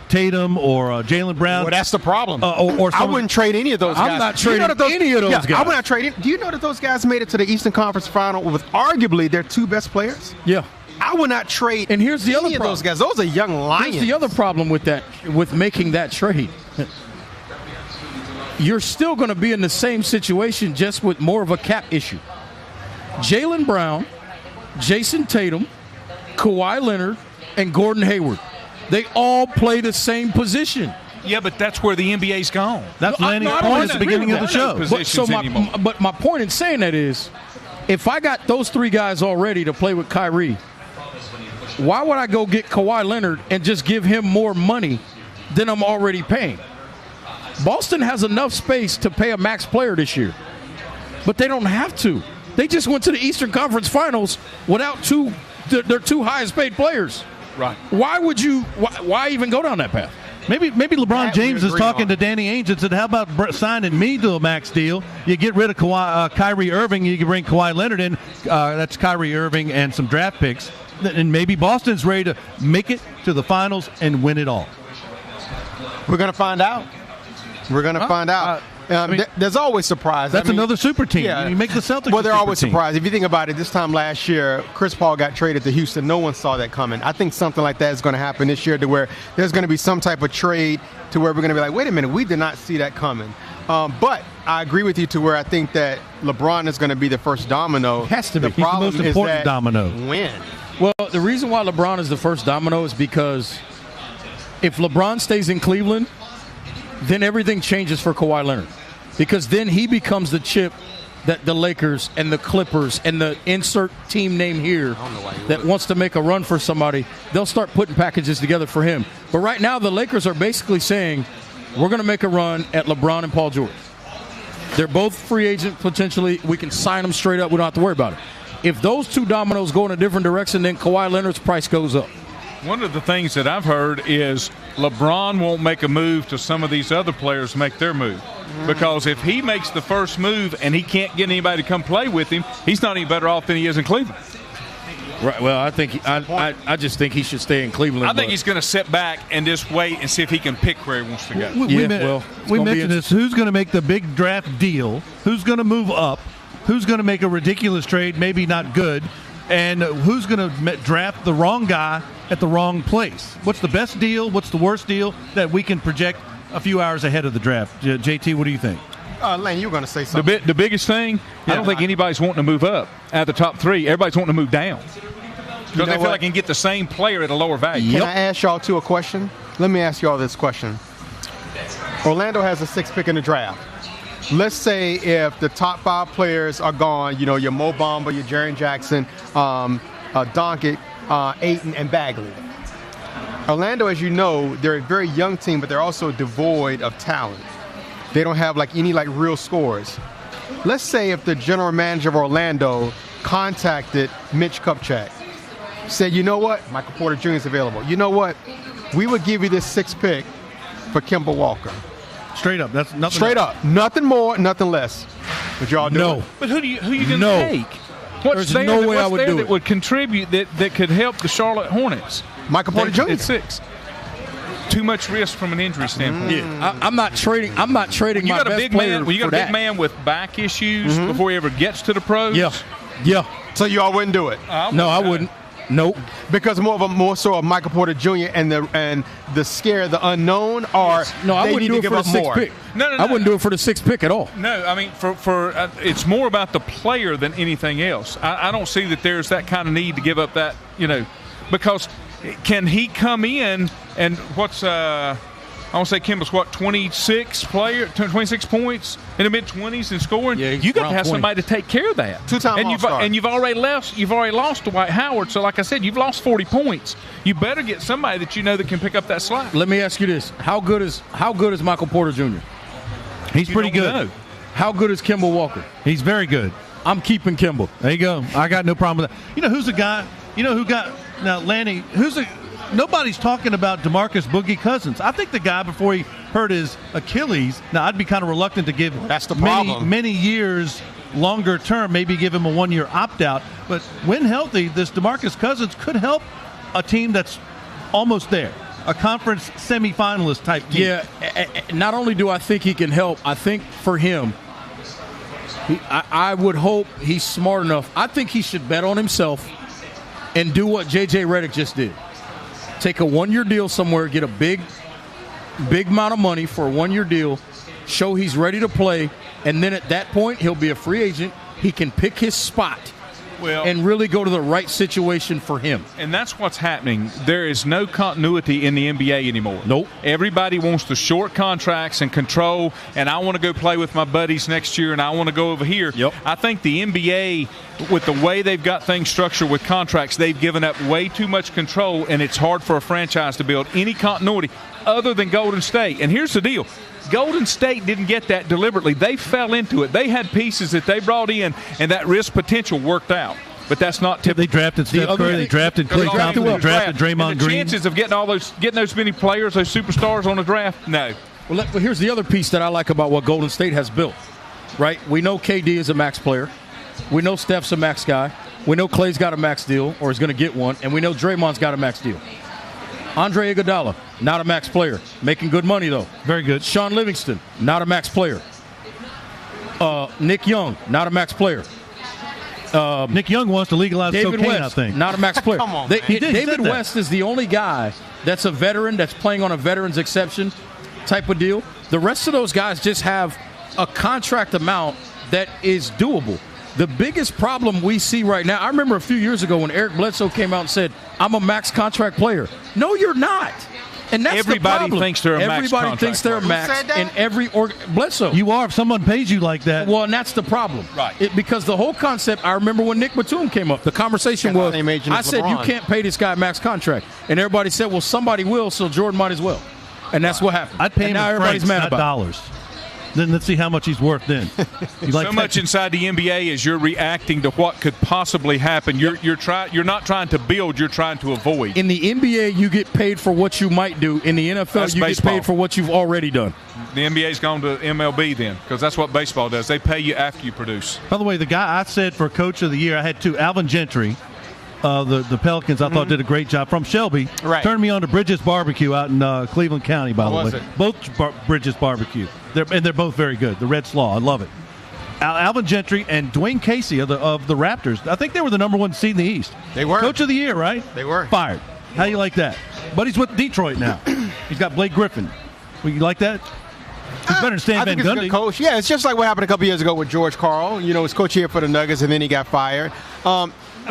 Tatum or Jaylen Brown. Well, that's the problem. I wouldn't trade any of those guys. I'm not trading any of those guys. I would not trade it. Do you know that those guys made it to the Eastern Conference Final with arguably their two best players? Yeah. I would not trade and here's the any other of those guys. Those are young lions. Here's the other problem with that, with making that trade. You're still going to be in the same situation, just with more of a cap issue. Jaylen Brown, Jason Tatum, Kawhi Leonard, and Gordon Hayward. They all play the same position. Yeah, but that's where the NBA's gone. That's Lanny's point at the beginning of the show. But my point in saying that is, if I got those three guys already to play with Kyrie, why would I go get Kawhi Leonard and just give him more money than I'm already paying? Boston has enough space to pay a max player this year, but they don't have to. They just went to the Eastern Conference Finals without their two highest paid players. Right. Why even go down that path? Maybe LeBron James is talking to Danny Ainge and said, how about signing me to a max deal? You get rid of Kyrie Irving, you can bring Kawhi Leonard in. That's Kyrie Irving and some draft picks. And maybe Boston's ready to make it to the finals and win it all. We're going to find out. There's always surprise. That's another super team. Yeah. You make the Celtics. Well, they're always surprised. If you think about it, this time last year, Chris Paul got traded to Houston. No one saw that coming. I think something like that is going to happen this year, to where there's going to be some type of trade to where we're going to be like, wait a minute, we did not see that coming. But I agree with you to where I think that LeBron is going to be the first domino. It has to be. He's the most important domino. Win. Well, the reason why LeBron is the first domino is because if LeBron stays in Cleveland, then everything changes for Kawhi Leonard, because then he becomes the chip that the Lakers and the Clippers and the insert team name here that wants to make a run for somebody, they'll start putting packages together for him. But right now, the Lakers are basically saying, we're going to make a run at LeBron and Paul George. They're both free agent potentially. We can sign them straight up. We don't have to worry about it. If those two dominoes go in a different direction, then Kawhi Leonard's price goes up. One of the things that I've heard is LeBron won't make a move till some of these other players make their move. Because if he makes the first move and he can't get anybody to come play with him, he's not any better off than he is in Cleveland. Right. Well, I just think he should stay in Cleveland. I think he's going to sit back and just wait and see if he can pick where he wants to go. We mentioned this. Who's going to make the big draft deal? Who's going to move up? Who's going to make a ridiculous trade, maybe not good? And who's going to draft the wrong guy at the wrong place? What's the best deal? What's the worst deal that we can project a few hours ahead of the draft? JT, what do you think? Lane, you were going to say something. The biggest thing, I don't think anybody's wanting to move up out of the top three. Everybody's wanting to move down. Because they feel like they can get the same player at a lower value. Can I ask y'all a question? Let me ask y'all this question. Orlando has a 6th pick in the draft. Let's say if the top 5 players are gone, your Mo Bamba, your Jaren Jackson, Doncic, Ayton, and Bagley. Orlando, as you know, they're a very young team, but they're also devoid of talent. They don't have any real scores. Let's say if the general manager of Orlando contacted Mitch Kupchak, said, you know what, Michael Porter Jr. is available. You know what, we would give you this 6th pick for Kemba Walker. Straight up. That's nothing. Straight up. Nothing more, nothing less. Would y'all do it? But who you going to take? What's There's no way I would do that it. would contribute that could help the Charlotte Hornets? Michael Porter Jr. At 6. Too much risk from an injury standpoint. Yeah, I'm not trading my best player When you got a big that. man with back issues before he ever gets to the pros. Yeah. So you all wouldn't do it? No, I wouldn't. Nope. Because more so of Michael Porter Jr. and the scare, the unknown, or No, I they wouldn't need do to it give for the up 6th more. pick. No. I wouldn't do it for the 6th pick at all. No, I mean for it's more about the player than anything else. I don't see that there's that kind of need to give up that, because can he come in and what's I want to say Kimball's 26 points in the mid-20s and scoring. Yeah, you got to have 20. somebody to take care of that. Two-time All-Star. And you've already lost Dwight Howard. So like I said, you've lost 40 points. You better get somebody that you know that can pick up that slack. Let me ask you this: How good is Michael Porter Jr.? He's pretty don't good. know. How good is Kimball Walker? He's very good. I'm keeping Kimball. There you go. I got no problem with that. You know who's a guy? You know who got now? Lanny. Nobody's talking about DeMarcus Boogie Cousins. I think the guy before he hurt his Achilles. Now I'd be kind of reluctant to give That's the problem. many years longer term. Maybe give him a 1-year opt out. But when healthy, this DeMarcus Cousins could help a team that's almost there. A conference semifinalist type team. Yeah. Not only do I think he can help, I think for him, I would hope he's smart enough. I think he should bet on himself and do what J.J. Redick just did. Take a 1-year deal somewhere, get a big amount of money for a 1-year deal, show he's ready to play, and then at that point he'll be a free agent. He can pick his spot and really go to the right situation for him. And that's what's happening. There is no continuity in the NBA anymore. Nope. Everybody wants the short contracts and control, and I want to go play with my buddies next year, and I want to go over here. Yep. I think the NBA, with the way they've got things structured with contracts, they've given up way too much control, and it's hard for a franchise to build any continuity other than Golden State. And here's the deal. Golden State didn't get that deliberately. They fell into it. They had pieces that they brought in, and that risk potential worked out. But that's not typical. They drafted Steph Curry. They drafted Klay Thompson. They drafted Draymond and the Green. chances of getting those many players, those superstars on the draft, no. Well, here's the other piece that I like about what Golden State has built, right? We know KD is a max player. We know Steph's a max guy. We know Klay's got a max deal or is going to get one. And we know Draymond's got a max deal. Andre Iguodala, not a max player. Making good money, though. Very good. Sean Livingston, not a max player. Nick Young, not a max player. Nick Young wants to legalize David cocaine, West, I think. not a max player. Come on, He did, he David said that. West is the only guy that's a veteran that's playing on a veteran's exception type of deal. The rest of those guys just have a contract amount that is doable. The biggest problem we see right now, I remember a few years ago when Eric Bledsoe came out and said, I'm a max contract player. No, you're not. And that's Everybody the problem. thinks they're a max Everybody contract thinks they're a player. max. Who said that? And every Bledsoe. You are if someone pays you like that. Well, and that's the problem. Right. Because the whole concept, I remember when Nick Batum came up, the conversation Got the was, same agent I as said, you LeBron. can't pay this guy a max contract. And everybody said, well, somebody will, so Jordan might as well. And that's what happened. I'd pay and him now in everybody's francs, mad not about it. dollars. Then let's see how much he's worth then. You like So much inside the NBA is you're reacting to what could possibly happen. You're not trying to build, you're trying to avoid. In the NBA, you get paid for what you might do. In the NFL, That's you baseball. get paid for what you've already done. The NBA's gone to MLB then, because that's what baseball does. They pay you after you produce. By the way, the guy I said for Coach of the Year, I had two. Alvin Gentry, the Pelicans, I thought did a great job. From Shelby, Right. turned me on to Bridges Barbecue out in Cleveland County, by the was way. it? Both Bridges Barbecue. They're both very good. The Red Slaw, I love it. Alvin Gentry and Dwayne Casey of the Raptors. I think they were the number one seed in the East. They were. Coach of the Year, right? They were. Fired. How do you like that? But he's with Detroit now. He's got Blake Griffin. Well, you like that? He's better than Stan I Van think he's a good Gundy. coach. Yeah, it's just like what happened a couple years ago with George Karl. You know, he was coach here for the Nuggets, and then he got fired.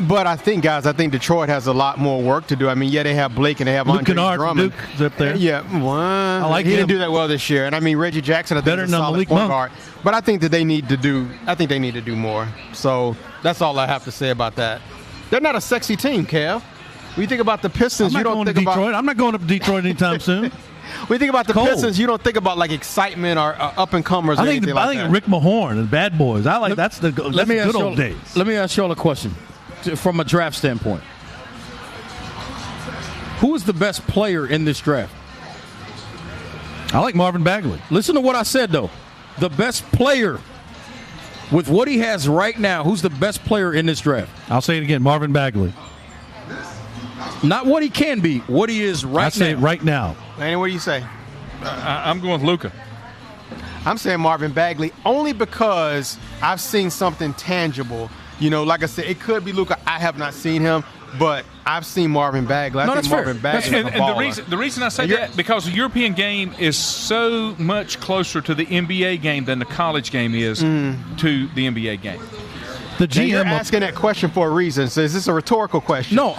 But I think Detroit has a lot more work to do. I mean, yeah, they have Blake and they have Luke Andre Kennard from Drummond. Duke is up there. Yeah, well, like he him. didn't do that well this year. And I mean, Reggie Jackson, I think, Better is a than solid Malik point Monk. guard. But I think that they need to do more. So that's all I have to say about that. They're not a sexy team, Kev. When you think about the Pistons, I'm you not don't going to think Detroit. about. I'm not going up to Detroit anytime soon. When you think about the Cold. Pistons, you don't think about like excitement or up and comers. I think Rick Mahorn and Bad Boys. I like that's the good old days. Let me ask you all a question from a draft standpoint. Who is the best player in this draft? I like Marvin Bagley. Listen to what I said, though. The best player with what he has right now, who's the best player in this draft? I'll say it again, Marvin Bagley. Not what he can be, what he is right now. I say right now. Lanny, what do you say? I'm going with Luka. I'm saying Marvin Bagley only because I've seen something tangible. You know, like I said, it could be Luka. I have not seen him, but I've seen Marvin Bagley. I think Marvin Bagley is a baller. And the reason I say that, because the European game is so much closer to the NBA game than the college game is to the NBA game. The GM, you're asking that question for a reason. So is this a rhetorical question? No,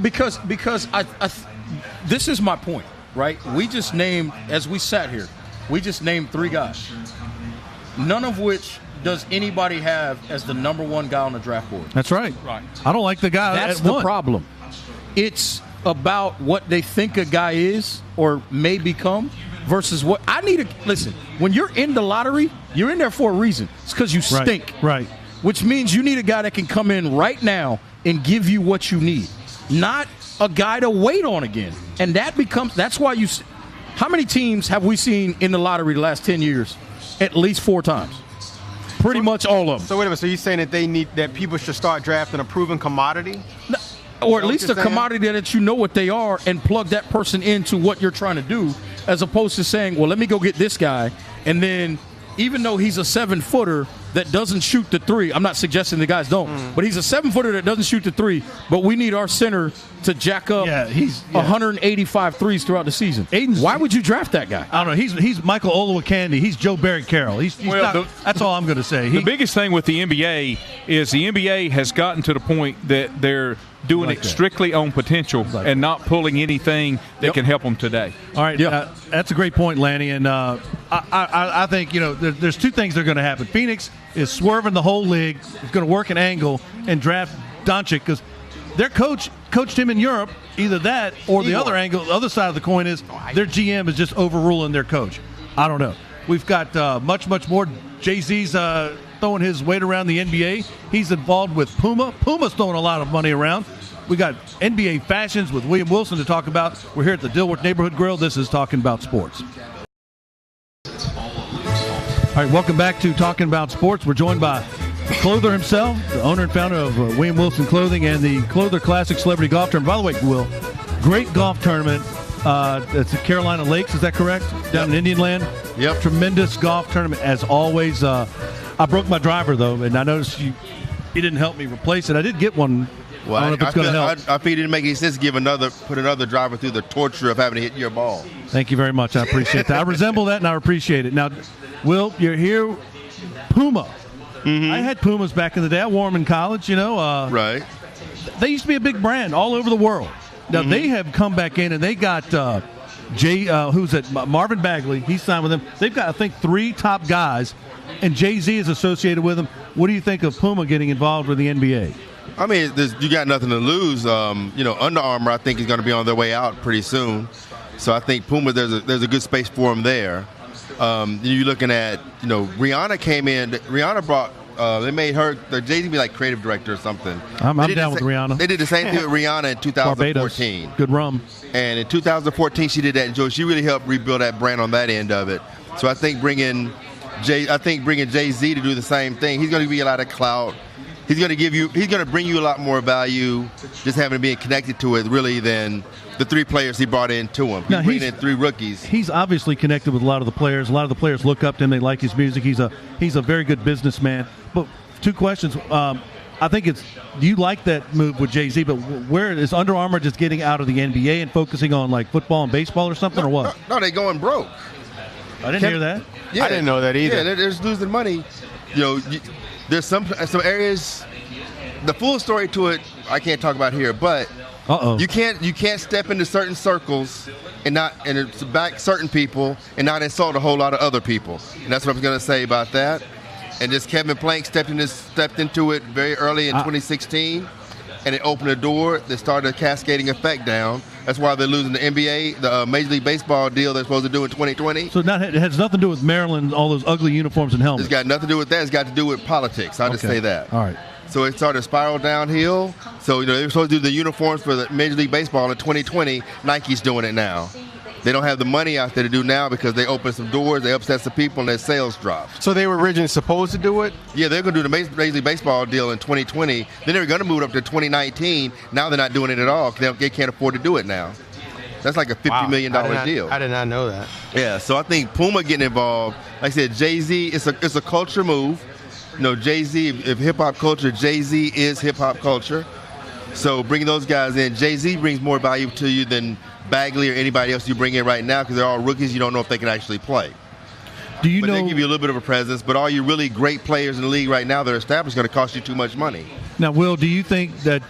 because this is my point, right? We just named, as we sat here, we just named 3 guys, none of which does anybody have as the number 1 guy on the draft board. That's right. Right. I don't like the guy. That's the problem. It's about what they think a guy is or may become versus what I need to listen. When you're in the lottery, you're in there for a reason. It's because you stink. Right. Which means you need a guy that can come in right now and give you what you need, not a guy to wait on again. And that's why how many teams have we seen in the lottery the last 10 years? At least 4 times. Pretty much all of them. So wait a minute. So you're saying that people should start drafting a proven commodity? No, or at least a commodity that you know what they are and plug that person into what you're trying to do, as opposed to saying, well, let me go get this guy, and then even though he's a 7-footer that doesn't shoot the 3, I'm not suggesting the guys don't, but he's a 7-footer that doesn't shoot the 3, but we need our center to jack up 185 threes throughout the season. Why would you draft that guy? I don't know. He's Michael Olowokandi. He's Joe Barrett Carroll. That's all I'm going to say. The biggest thing with the NBA is the NBA has gotten to the point that they're doing it strictly on potential and not pulling anything that can help them today. All right, that's a great point, Lanny. And I think there's 2 things that are going to happen. Phoenix is swerving the whole league. It's going to work an angle and draft Doncic because their coach coached him in Europe. Either that or the other angle, the other side of the coin is their GM is just overruling their coach. I don't know. We've got much more. Jay-Z's throwing his weight around the NBA. He's involved with Puma. Puma's throwing a lot of money around. We got NBA fashions with William Wilson to talk about. We're here at the Dilworth Neighborhood Grill. This is Talking About Sports. All right, welcome back to Talking About Sports. We're joined by the Clother himself, the owner and founder of William Wilson Clothing and the Clother Classic Celebrity Golf Tournament. By the way, Will, great golf tournament. It's at Carolina Lakes, is that correct? Down in Indian Land? Yep. Tremendous golf tournament, as always. I broke my driver, though, and I noticed you didn't help me replace it. I did get one. Well, I don't know if it's going to help. I feel it didn't make any sense to put another driver through the torture of having to hit your ball. Thank you very much. I appreciate that. I resemble that, and I appreciate it. Now, Will, you're here. Puma. Mm-hmm. I had Pumas back in the day. I wore them in college, Right. They used to be a big brand all over the world. Now, they have come back in, and they got Marvin Bagley. He signed with them. They've got, I think, 3 top guys, and Jay-Z is associated with them. What do you think of Puma getting involved with the NBA? I mean, you got nothing to lose. Under Armour, I think, is going to be on their way out pretty soon. So I think Puma, there's a good space for them there. You're looking at, Rihanna came in. Rihanna brought. They made her. Jay-Z be like creative director or something. I'm down with Rihanna. They did the same thing with Rihanna in 2014. Barbados. Good rum. And in 2014, she did that, and so she really helped rebuild that brand on that end of it. So I think bringing Jay-Z to do the same thing, he's going to give you a lot of clout. He's going to bring you a lot more value just having to be connected to it, really, than the 3 players he brought into him. He's bringing in 3 rookies. He's obviously connected with a lot of the players. A lot of the players look up to him. They like his music. He's a very good businessman. But 2 questions. I think do you like that move with Jay-Z? But where is Under Armour just getting out of the NBA and focusing on like football and baseball or something, or what? No, they're going broke. I didn't hear that. Yeah, I didn't know that either. Yeah, they're just losing money. There's some areas. The full story to it, I can't talk about here, but you can't step into certain circles and back certain people and not insult a whole lot of other people. And that's what I was going to say about that. And just Kevin Plank stepped into it very early in 2016, and it opened a door that started a cascading effect down. That's why they're losing the NBA, the Major League Baseball deal they're supposed to do in 2020. So it has nothing to do with Maryland, all those ugly uniforms and helmets. It's got nothing to do with that. It's got to do with politics. I'll just say that. All right. So it started to spiral downhill. So, they were supposed to do the uniforms for the Major League Baseball in 2020. Nike's doing it now. they don't have the money out there to do now because they open some doors, they upset some people, and their sales drop. So they were originally supposed to do it? Yeah, they're going to do the Major League Baseball deal in 2020. Then they were going to move it up to 2019. Now they're not doing it at all because they can't afford to do it now. That's like a $50 million deal. I did not know that. Yeah, so I think Puma getting involved, like I said, Jay-Z, it's a culture move. You know, Jay-Z, if hip-hop culture, Jay-Z is hip-hop culture. So bringing those guys in, Jay-Z brings more value to you than Bagley or anybody else you bring in right now because they're all rookies. You don't know if they can actually play. Do you but know? They give you a little bit of a presence, but all your really great players in the league right now that are established going to cost you too much money. Now, Will, do you think that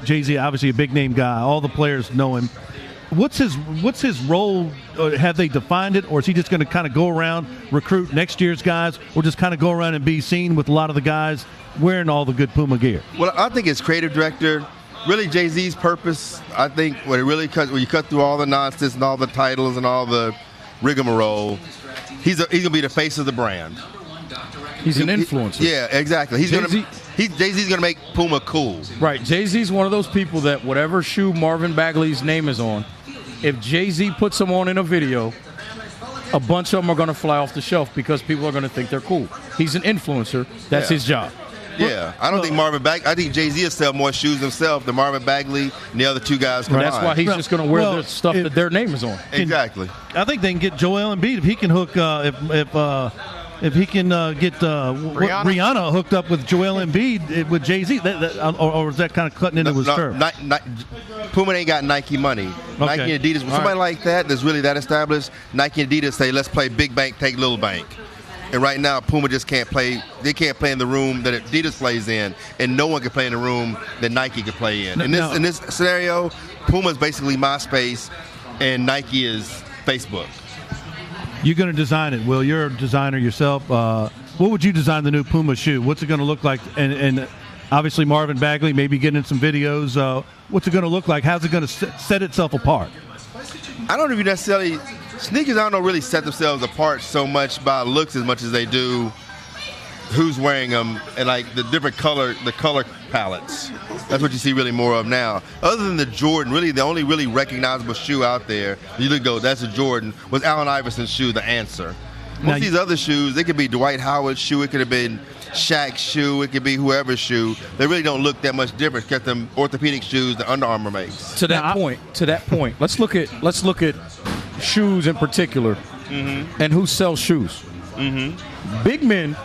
Jay-Z, obviously a big name guy, all the players know him. What's his role? Have they defined it, or is he just going to kind of go around, recruit next year's guys, or just kind of go around and be seen with a lot of the guys wearing all the good Puma gear? Well, I think as creative director, really Jay-Z's purpose, I think when you cut through all the nonsense and all the titles and all the rigmarole, he's going to be the face of the brand. He's an influencer. Yeah, exactly. Jay-Z's going to make Puma cool. Right. Jay-Z's one of those people that whatever shoe Marvin Bagley's name is on, if Jay-Z puts them on in a video, a bunch of them are going to fly off the shelf because people are going to think they're cool. He's an influencer. That's his job. Yeah, I don't think Marvin Bagley. I think Jay-Z will sell more shoes himself than Marvin Bagley and the other two guys combined. That's why he's just going to wear the stuff that their name is on. Exactly. I think they can get Joel Embiid if he can hook if he can get Rihanna hooked up with Joel Embiid with Jay-Z. Or is that kind of cutting into his turf? Puma ain't got Nike money. Okay. Nike and Adidas. Somebody like that that's really that established. Nike and Adidas say, let's play big bank, take little bank. And right now, Puma just can't play. They can't play in the room that Adidas plays in, and no one can play in the room that Nike can play in. In this scenario, Puma is basically MySpace, and Nike is Facebook. You're going to design it, Will. You're a designer yourself. What would you design the new Puma shoe? What's it going to look like? And obviously Marvin Bagley, maybe getting in some videos. What's it going to look like? How's it going to set itself apart? I don't know if you necessarily – sneakers I don't know really set themselves apart so much by looks as much as they do who's wearing them and like the different color palettes. That's what you see really more of now. Other than the Jordan, really the only really recognizable shoe out there, you look go, that's a Jordan, was Allen Iverson's shoe, the Answer. Most of these other shoes, they could be Dwight Howard's shoe, it could have been Shaq's shoe, it could be whoever's shoe. They really don't look that much different. Get them orthopedic shoes that Under Armour makes. To that point, let's look at shoes in particular, and who sells shoes. Big men,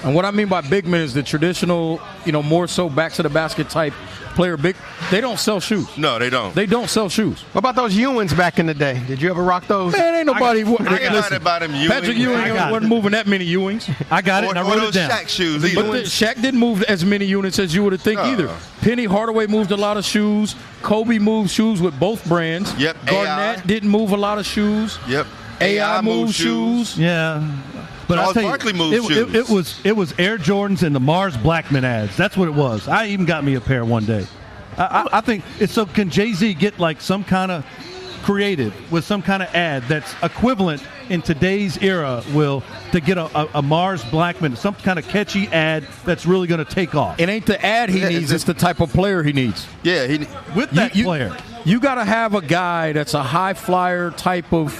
and what I mean by big men is the traditional, more so back to the basket type player. They don't sell shoes. No, they don't. They don't sell shoes. What about those Ewings back in the day? Did you ever rock those? Man, ain't nobody. Listen, about them Ewing. Patrick Ewing wasn't moving that many Ewings. I got it, and I wrote it down. Shaq shoes. But Shaq didn't move as many units as you would have think either. Penny Hardaway moved a lot of shoes. Kobe moved shoes with both brands. Yep. Garnett didn't move a lot of shoes. Yep. AI moved shoes. Yeah. But Charles Barkley moved shoes. It was Air Jordans and the Mars Blackman ads. That's what it was. I even got me a pair one day. I think it's so. Can Jay-Z get like some kind of creative with some kind of ad that's equivalent in today's era, Will, to get a Mars Blackman, some kind of catchy ad that's really going to take off? It ain't the ad he needs; it's the type of player he needs. Yeah, with that player, you got to have a guy that's a high flyer type of,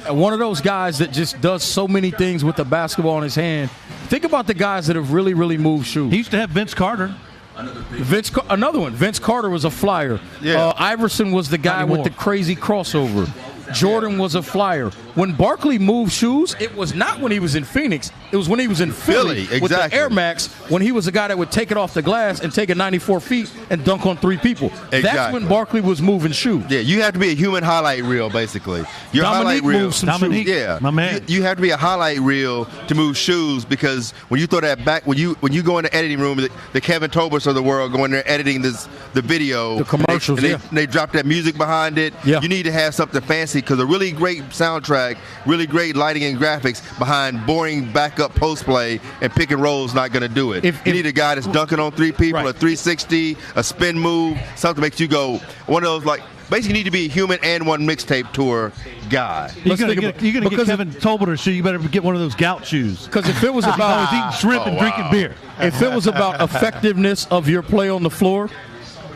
one of those guys that just does so many things with the basketball in his hand. Think about the guys that have really, really moved shoes. He used to have Vince Carter. Another one. Vince Carter was a flyer. Yeah. Iverson was the guy with the crazy crossover. Jordan was a flyer. When Barkley moved shoes, it was not when he was in Phoenix. It was when he was in Philly with the Air Max, when he was a guy that would take it off the glass and take it 94 feet and dunk on three people. Exactly. That's when Barkley was moving shoes. Yeah, you have to be a human highlight reel, basically. Your Dominique highlight reel. moves some shoes. Yeah, my man. You have to be a highlight reel to move shoes because when you throw that back, when you go in the editing room, the Kevin Tobers of the world go in there editing the video, the commercials, and they drop that music behind it. Yeah. You need to have something fancy because a really great soundtrack, really great lighting and graphics behind boring backup post play and pick and roll is not going to do it. You need a guy that's dunking on three people, a 360, a spin move, something makes you go. One of those basically need to be a human and one mixtape tour guy. You're going to get Kevin Tolbert shoe. You better get one of those gout shoes. Because if it was about eating shrimp and drinking beer. If it was about effectiveness of your play on the floor,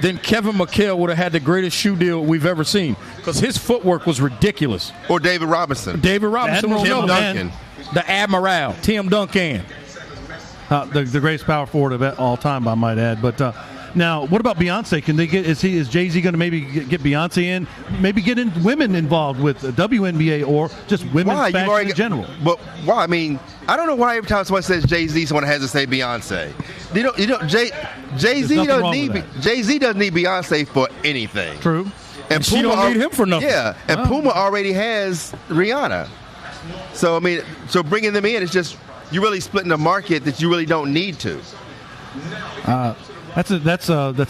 then Kevin McHale would have had the greatest shoe deal we've ever seen because his footwork was ridiculous. Or David Robinson. David Robinson was Tim Duncan. The Admiral, Tim Duncan. The greatest power forward of all time, I might add. But now, what about Beyonce? Can they get? Is Jay-Z going to maybe get Beyonce in? Maybe get women involved with WNBA or just women's fashion in general? But why? I mean, I don't know why every time someone says Jay-Z, someone has to say Beyonce. Jay-Z doesn't need Beyonce for anything. True. And she don't need him for nothing. Yeah, and Puma already has Rihanna. So I mean, bringing them in is just you're really splitting a market that you really don't need to. That's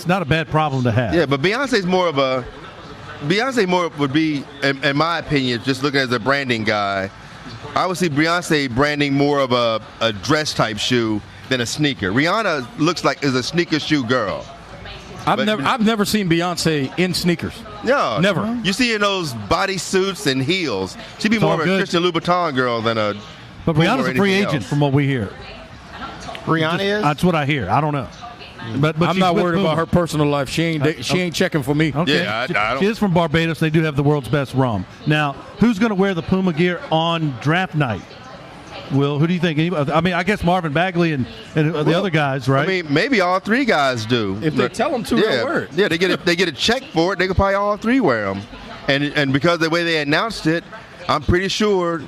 not a bad problem to have. Yeah, but Beyonce would be, in my opinion, just looking as a branding guy, I would see Beyonce branding more of a dress type shoe than a sneaker. Rihanna is a sneaker shoe girl. I've never seen Beyonce in sneakers. No, never. You see in those bodysuits and heels. She'd be more of a Christian Louboutin girl than a. But Rihanna's a free agent, from what we hear. Rihanna is. That's what I hear. I don't know. But I'm not worried about her personal life. She ain't checking for me. Okay. Yeah, I don't. She is from Barbados. They do have the world's best rum. Now, who's going to wear the Puma gear on draft night? Will, who do you think? I mean, I guess Marvin Bagley and the other guys, right? I mean, maybe all three guys do. If they tell them to, they'll wear it. Yeah, they get a check for it. They could probably all three wear them. And because of the way they announced it, I'm pretty sure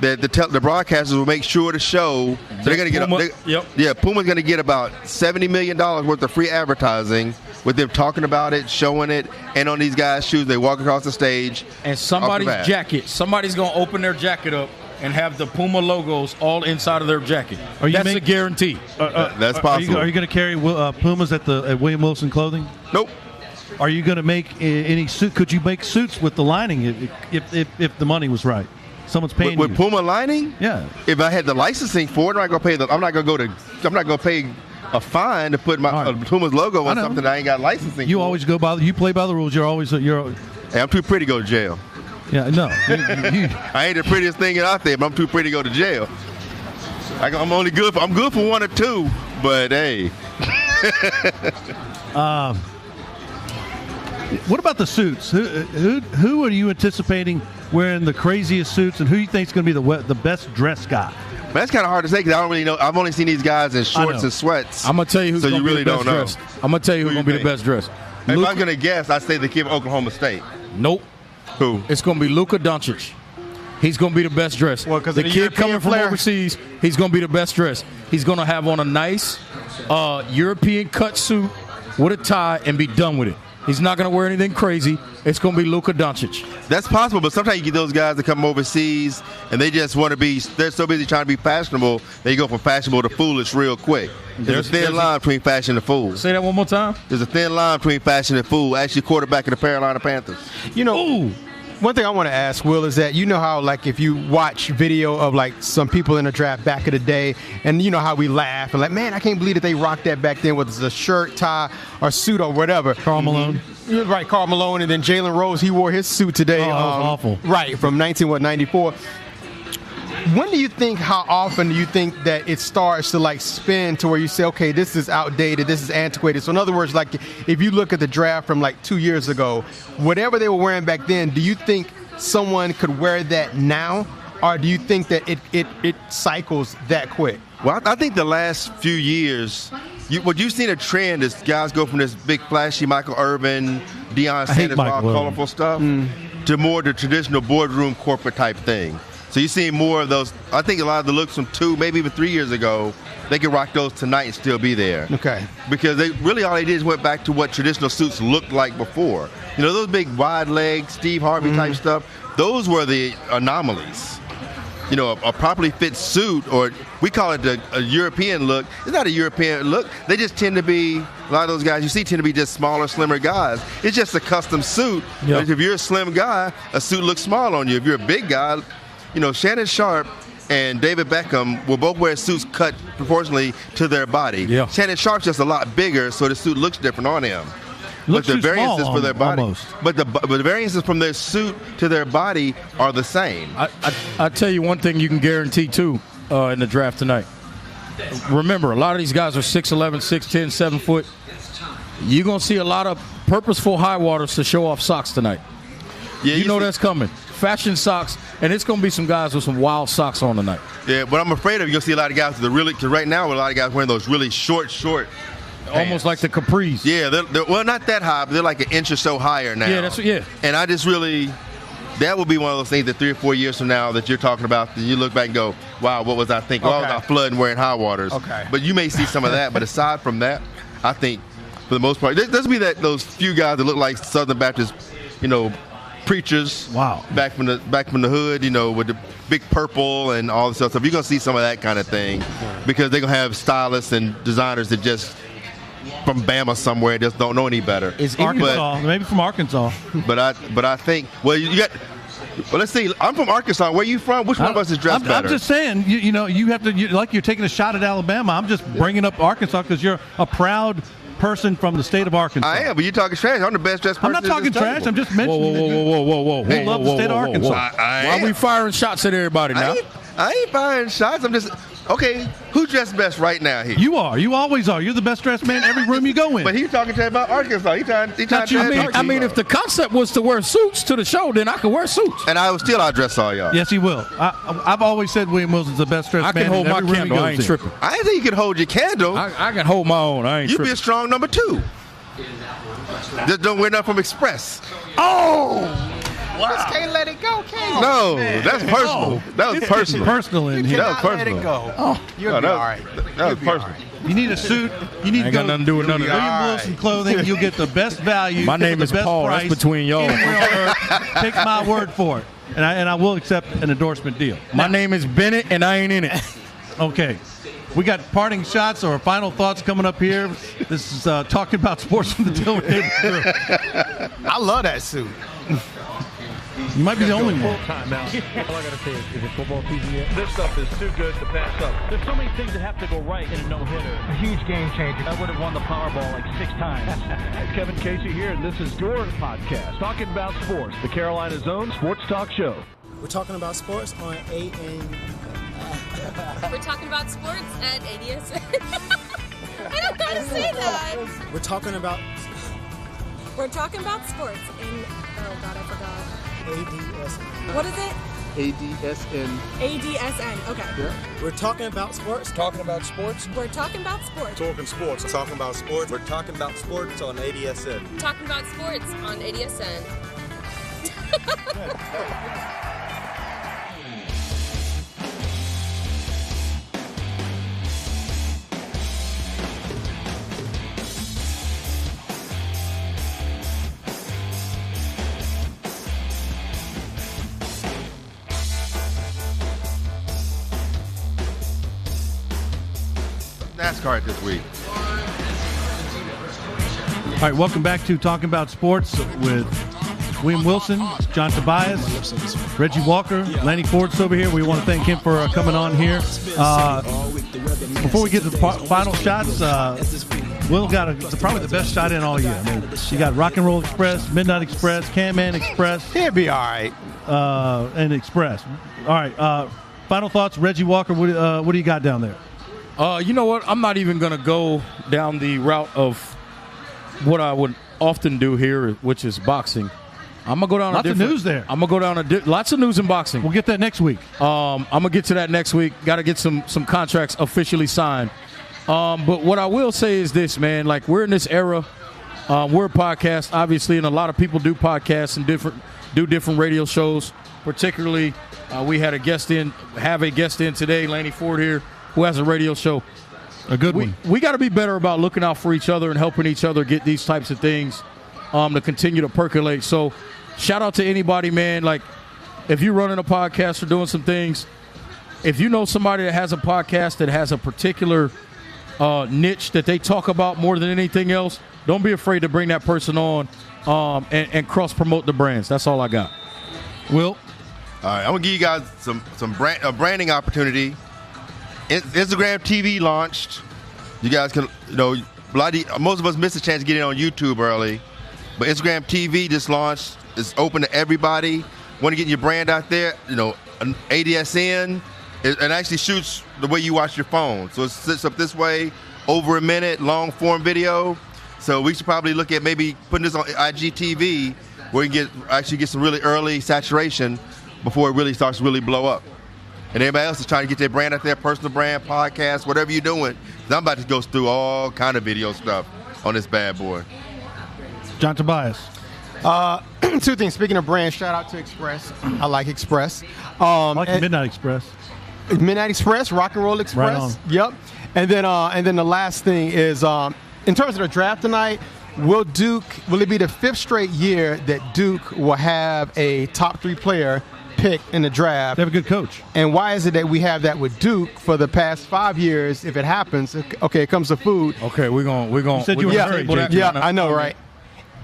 that the broadcasters will make sure to show. So they're going to get Puma's going to get about $70 million worth of free advertising with them talking about it, showing it, and on these guys' shoes. They walk across the stage. And somebody's going to open their jacket up and have the Puma logos all inside of their jacket. That's a guarantee. That's possible. Are you going to carry Pumas at William Wilson Clothing? Nope. Are you going to make any suit? Could you make suits with the lining if the money was right? Someone's paying with Puma lining. Yeah. If I had the licensing for it, I'm not going to pay a fine to put my Puma's logo on something that I ain't got licensing. You always go by. You play by the rules. Hey, I'm too pretty to go to jail. Yeah, no. I ain't the prettiest thing out there, but I'm too pretty to go to jail. I'm good for one or two, but hey. What about the suits? Who are you anticipating wearing the craziest suits, and who you think is going to be the best dressed guy? But that's kind of hard to say because I don't really know. I've only seen these guys in shorts and sweats. I'm going to tell you who's going to be the best dressed. I'm going to tell you who's going to be the best dressed. If I'm going to guess, I'd say the kid from Oklahoma State. Nope. Who? It's going to be Luka Doncic. He's going to be the best dressed. Well, because the kid coming from overseas, he's going to be the best dressed. He's going to have on a nice European cut suit with a tie and be done with it. He's not going to wear anything crazy. It's going to be Luka Doncic. That's possible, but sometimes you get those guys that come overseas and they just want to be, they're so busy trying to be fashionable, they go from fashionable to foolish real quick. There's a thin line between fashion and fool. Say that one more time. There's a thin line between fashion and fool. Actually, quarterback of the Carolina Panthers. One thing I want to ask, Will, is that you know how, like, if you watch video of, like, some people in the draft back in the day, and you know how we laugh, and like, man, I can't believe that they rocked that back then, whether it's a shirt, tie, or suit, or whatever. Karl Malone. Right, Karl Malone, and then Jalen Rose, he wore his suit today. Awful. Right, from 1994. When do you think, how often do you think that it starts to, like, spin to where you say, okay, this is outdated, this is antiquated? So in other words, like, if you look at the draft from like 2 years ago, whatever they were wearing back then, do you think someone could wear that now? Or do you think that it cycles that quick? Well, I think the last few years, what you've seen a trend is guys go from this big flashy Michael Irvin, Deion Sanders, all colorful stuff, to more the traditional boardroom corporate type thing. So you're seeing more of those. I think a lot of the looks from 2, maybe even 3 years ago, they could rock those tonight and still be there. Okay. Because they really all they did is went back to what traditional suits looked like before. You know, those big wide legs, Steve Harvey type stuff, those were the anomalies. You know, a properly fit suit, or we call it a European look. It's not a European look. They just tend to be, a lot of those guys you see tend to be just smaller, slimmer guys. It's just a custom suit. Yep. But if you're a slim guy, a suit looks small on you. If you're a big guy, you know, Shannon Sharp and David Beckham will both wear suits cut proportionally to their body. Yeah. Shannon Sharp's just a lot bigger, so the suit looks different on him. Looks but the too variances small for their body, almost. but the variances from their suit to their body are the same. I tell you one thing you can guarantee too in the draft tonight. Remember, a lot of these guys are 6'11", 6'10", 7 foot. You're going to see a lot of purposeful high waters to show off socks tonight. Yeah, you know that's coming. Fashion socks, and it's going to be some guys with some wild socks on tonight. Yeah, but I'm afraid of you're going to see a lot of guys with because right now, a lot of guys wearing those really short pants. Almost like the capris. Yeah, they're well, not that high, but they're like an inch or so higher now. Yeah, And I just really, that will be one of those things that 3 or 4 years from now that you're talking about, that you look back and go, wow, what was I thinking? Why was I flooding wearing high waters? Okay. But you may see some of that. But aside from that, I think for the most part, there's be those few guys that look like Southern Baptist, preachers. Wow. Back from the hood, with the big purple and all this stuff. You're gonna see some of that kind of thing because they're gonna have stylists and designers that just from Bama somewhere just don't know any better. Is Arkansas? Maybe from Arkansas. But I think you got. Well, let's see. I'm from Arkansas. Where are you from? Which one of us is dressed better? I'm just saying. You have to like you're taking a shot at Alabama. I'm just bringing up Arkansas because you're a proud person from the state of Arkansas. I am, but you're talking trash. I'm the best dressed person. I'm not talking trash. I'm just mentioning. Whoa. We love the state of Arkansas. Why are we firing shots at everybody now? I ain't firing shots. I'm just okay. Who dressed best right now here? You are. You always are. You're the best dressed man every room you go in. But he's talking trash about Arkansas. He trying to. I mean, if the concept was to wear suits to the show, then I could wear suits. And I will still outdress all y'all. Yes, he will. I've always said William Wilson's the best dressed man. I can hold my candle. I ain't tripping. I didn't think you could hold your candle. I can hold my own. I ain't tripping. You be a strong number 2. Just don't wear nothing from Express. Oh! Wow. Just can't let it go, can you? No, that's personal. That was personal. Personal in here. That was personal. Let it go. Oh, you'll be all right. That was personal. You need a suit. You need to go got nothing to do with none of William that. Wilson clothing. You'll get the best value. My name is best Paul. Price That's between y'all. anywhere on earth. Take my word for it, and I will accept an endorsement deal. My name is Bennett, and I ain't in it. Okay. We got parting shots or final thoughts coming up here. This is talking about sports from the Dillon Neighborhood Group. I love that suit. You might be the only one. All I got to say is it football season yet? This stuff is too good to pass up. There's so many things that have to go right in a no-hitter. A huge game changer. I would have won the Powerball like 6 times. Kevin Casey here, and this is your podcast. Talking about sports, the Carolina's own sports talk show. We're talking about sports on AN. We're talking about sports at ADSN. I don't gotta say that. We're talking about sports in, oh God, I forgot. ADSN. What is it? ADSN. ADSN, okay. Yeah. We're talking about sports. Talking about sports. We're talking about sports. Talking sports. Talking about sports. We're talking about sports on ADSN. Talking about sports on ADSN. NASCAR this week. All right, welcome back to Talking About Sports with William Wilson, John Tobias, Reggie Walker, Lanny Ford's over here. We want to thank him for coming on here. Before we get to the final shots, Will got probably the best shot in all year. I mean, you got Rock and Roll Express, Midnight Express, Can Man Express. He'll be all right. And Express. All right, final thoughts, Reggie Walker. What do you got down there? You know what? I'm not even going to go down the route of what I would often do here, which is boxing. I'm going to go down lots of news there. I'm going to go down lots of news in boxing. We'll get that next week. I'm going to get to that next week. Got to get some contracts officially signed. But what I will say is this, man. Like, we're in this era. We're a podcast, obviously, and a lot of people do podcasts and do different radio shows. Particularly, we had a guest in today, Lanny Ford here, who has a radio show. A good one. We got to be better about looking out for each other and helping each other get these types of things to continue to percolate. So shout out to anybody, man. Like, if you're running a podcast or doing some things, if you know somebody that has a podcast that has a particular niche that they talk about more than anything else, don't be afraid to bring that person on and cross-promote the brands. That's all I got. Will? All right, I'm going to give you guys some branding opportunity. Instagram TV launched. You guys can, most of us missed a chance to get in on YouTube early, but Instagram TV just launched. It's open to everybody. Want to get your brand out there? An ADSN, it actually shoots the way you watch your phone. So it sits up this way, over a minute, long form video. So we should probably look at maybe putting this on IGTV where you can get some really early saturation before it really starts to really blow up. And everybody else is trying to get their brand out there, personal brand, podcast, whatever you're doing. 'Cause I'm about to go through all kind of video stuff on this bad boy. John Tobias. Two things. Speaking of brand, shout out to Express. I like Express. I like the Midnight Express. Midnight Express, Rock and Roll Express. Right on. Yep. And then the last thing is, in terms of the draft tonight, will it be the 5th straight year that Duke will have a top 3 player picked in the draft? They have a good coach. And why is it that we have that with Duke for the past 5 years? If it happens, okay, it comes to food. Okay, we're going. You said you were Yeah, hurry, JT. yeah, I know, right?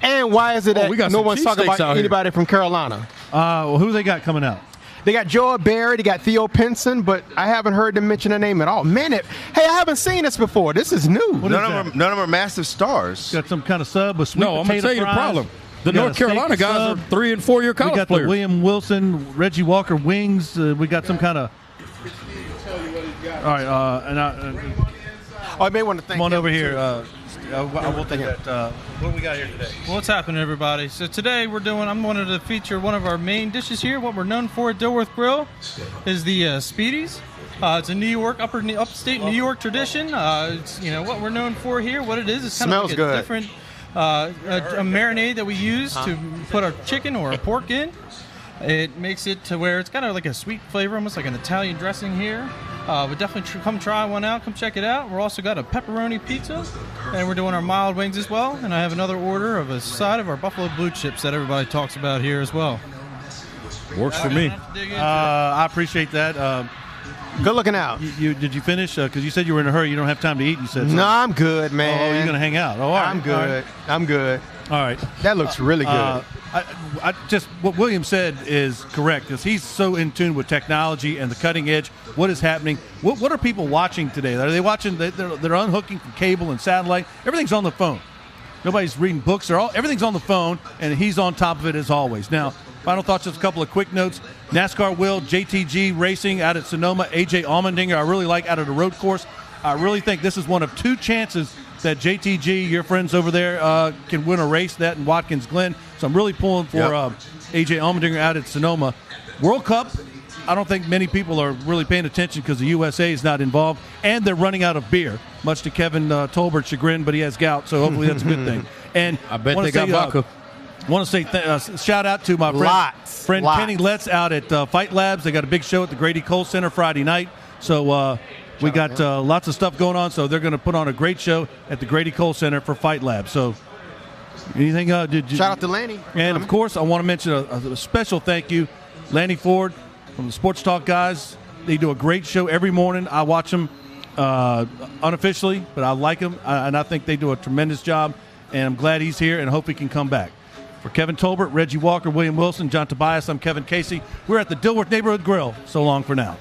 And why is it that we got no some one's talking cheesesteaks about out here. anybody from Carolina? Well, who they got coming out? They got Joel Barry, they got Theo Pinson, but I haven't heard them mention a name at all. Hey, I haven't seen this before. This is new. None of them are massive stars. Got some kind of sub with sweet No, I'm going to potato tell you the fries. problem. The We got North a steak Carolina guys sub. are 3 and 4 year college We got players. the William Wilson, Reggie Walker wings. We got some kind of. All right, I may want to thank come on him, over here. too. I will take that. What do we got here today? Well, what's happening, everybody? So today I'm wanted to feature one of our main dishes here. What we're known for at Dilworth Grill is the Speedies. It's a New York, upstate New York tradition. It's, what we're known for here. What it is kind Smells of like a good. different a marinade that we use to put our chicken or our pork in. It makes it to where it's got like a sweet flavor, almost like an Italian dressing here. But definitely come try one out. Come check it out. We're also got a pepperoni pizza, and we're doing our mild wings as well. And I have another order of a side of our buffalo blue chips that everybody talks about here as well. Works for me. I appreciate that. Good looking out. Did you finish? Because you said you were in a hurry. You don't have time to eat. You said No, I'm good, man. Oh, you're going to hang out. Oh, all right. I'm good. All right. I'm good. All right. That looks really good. I just what William said is correct because he's so in tune with technology and the cutting edge. What is happening? What are people watching today? Are they watching? They're unhooking from cable and satellite. Everything's on the phone. Nobody's reading books. Everything's on the phone, and he's on top of it as always. Now, final thoughts. Just a couple of quick notes. NASCAR will JTG Racing out at Sonoma. AJ Allmendinger, I really like out of the road course. I really think this is one of 2 chances that JTG, your friends over there, can win a race, that in Watkins Glen. So I'm really pulling for AJ Allmendinger out at Sonoma. World Cup, I don't think many people are really paying attention because the USA is not involved, and they're running out of beer, much to Kevin Tolbert's chagrin, but he has gout, so hopefully that's a good thing. And I bet they got vodka. I want to say shout out to my friend Kenny Letts out at Fight Labs. They got a big show at the Grady Cole Center Friday night. So we got lots of stuff going on. So they're going to put on a great show at the Grady Cole Center for Fight Labs. So anything? Shout out to Lanny. And, of course, I want to mention a special thank you. Lanny Ford from the Sports Talk guys. They do a great show every morning. I watch them unofficially, but I like them. And I think they do a tremendous job. And I'm glad he's here and hope he can come back. For Kevin Tolbert, Reggie Walker, William Wilson, John Tobias, I'm Kevin Casey. We're at the Dilworth Neighborhood Grill. So long for now.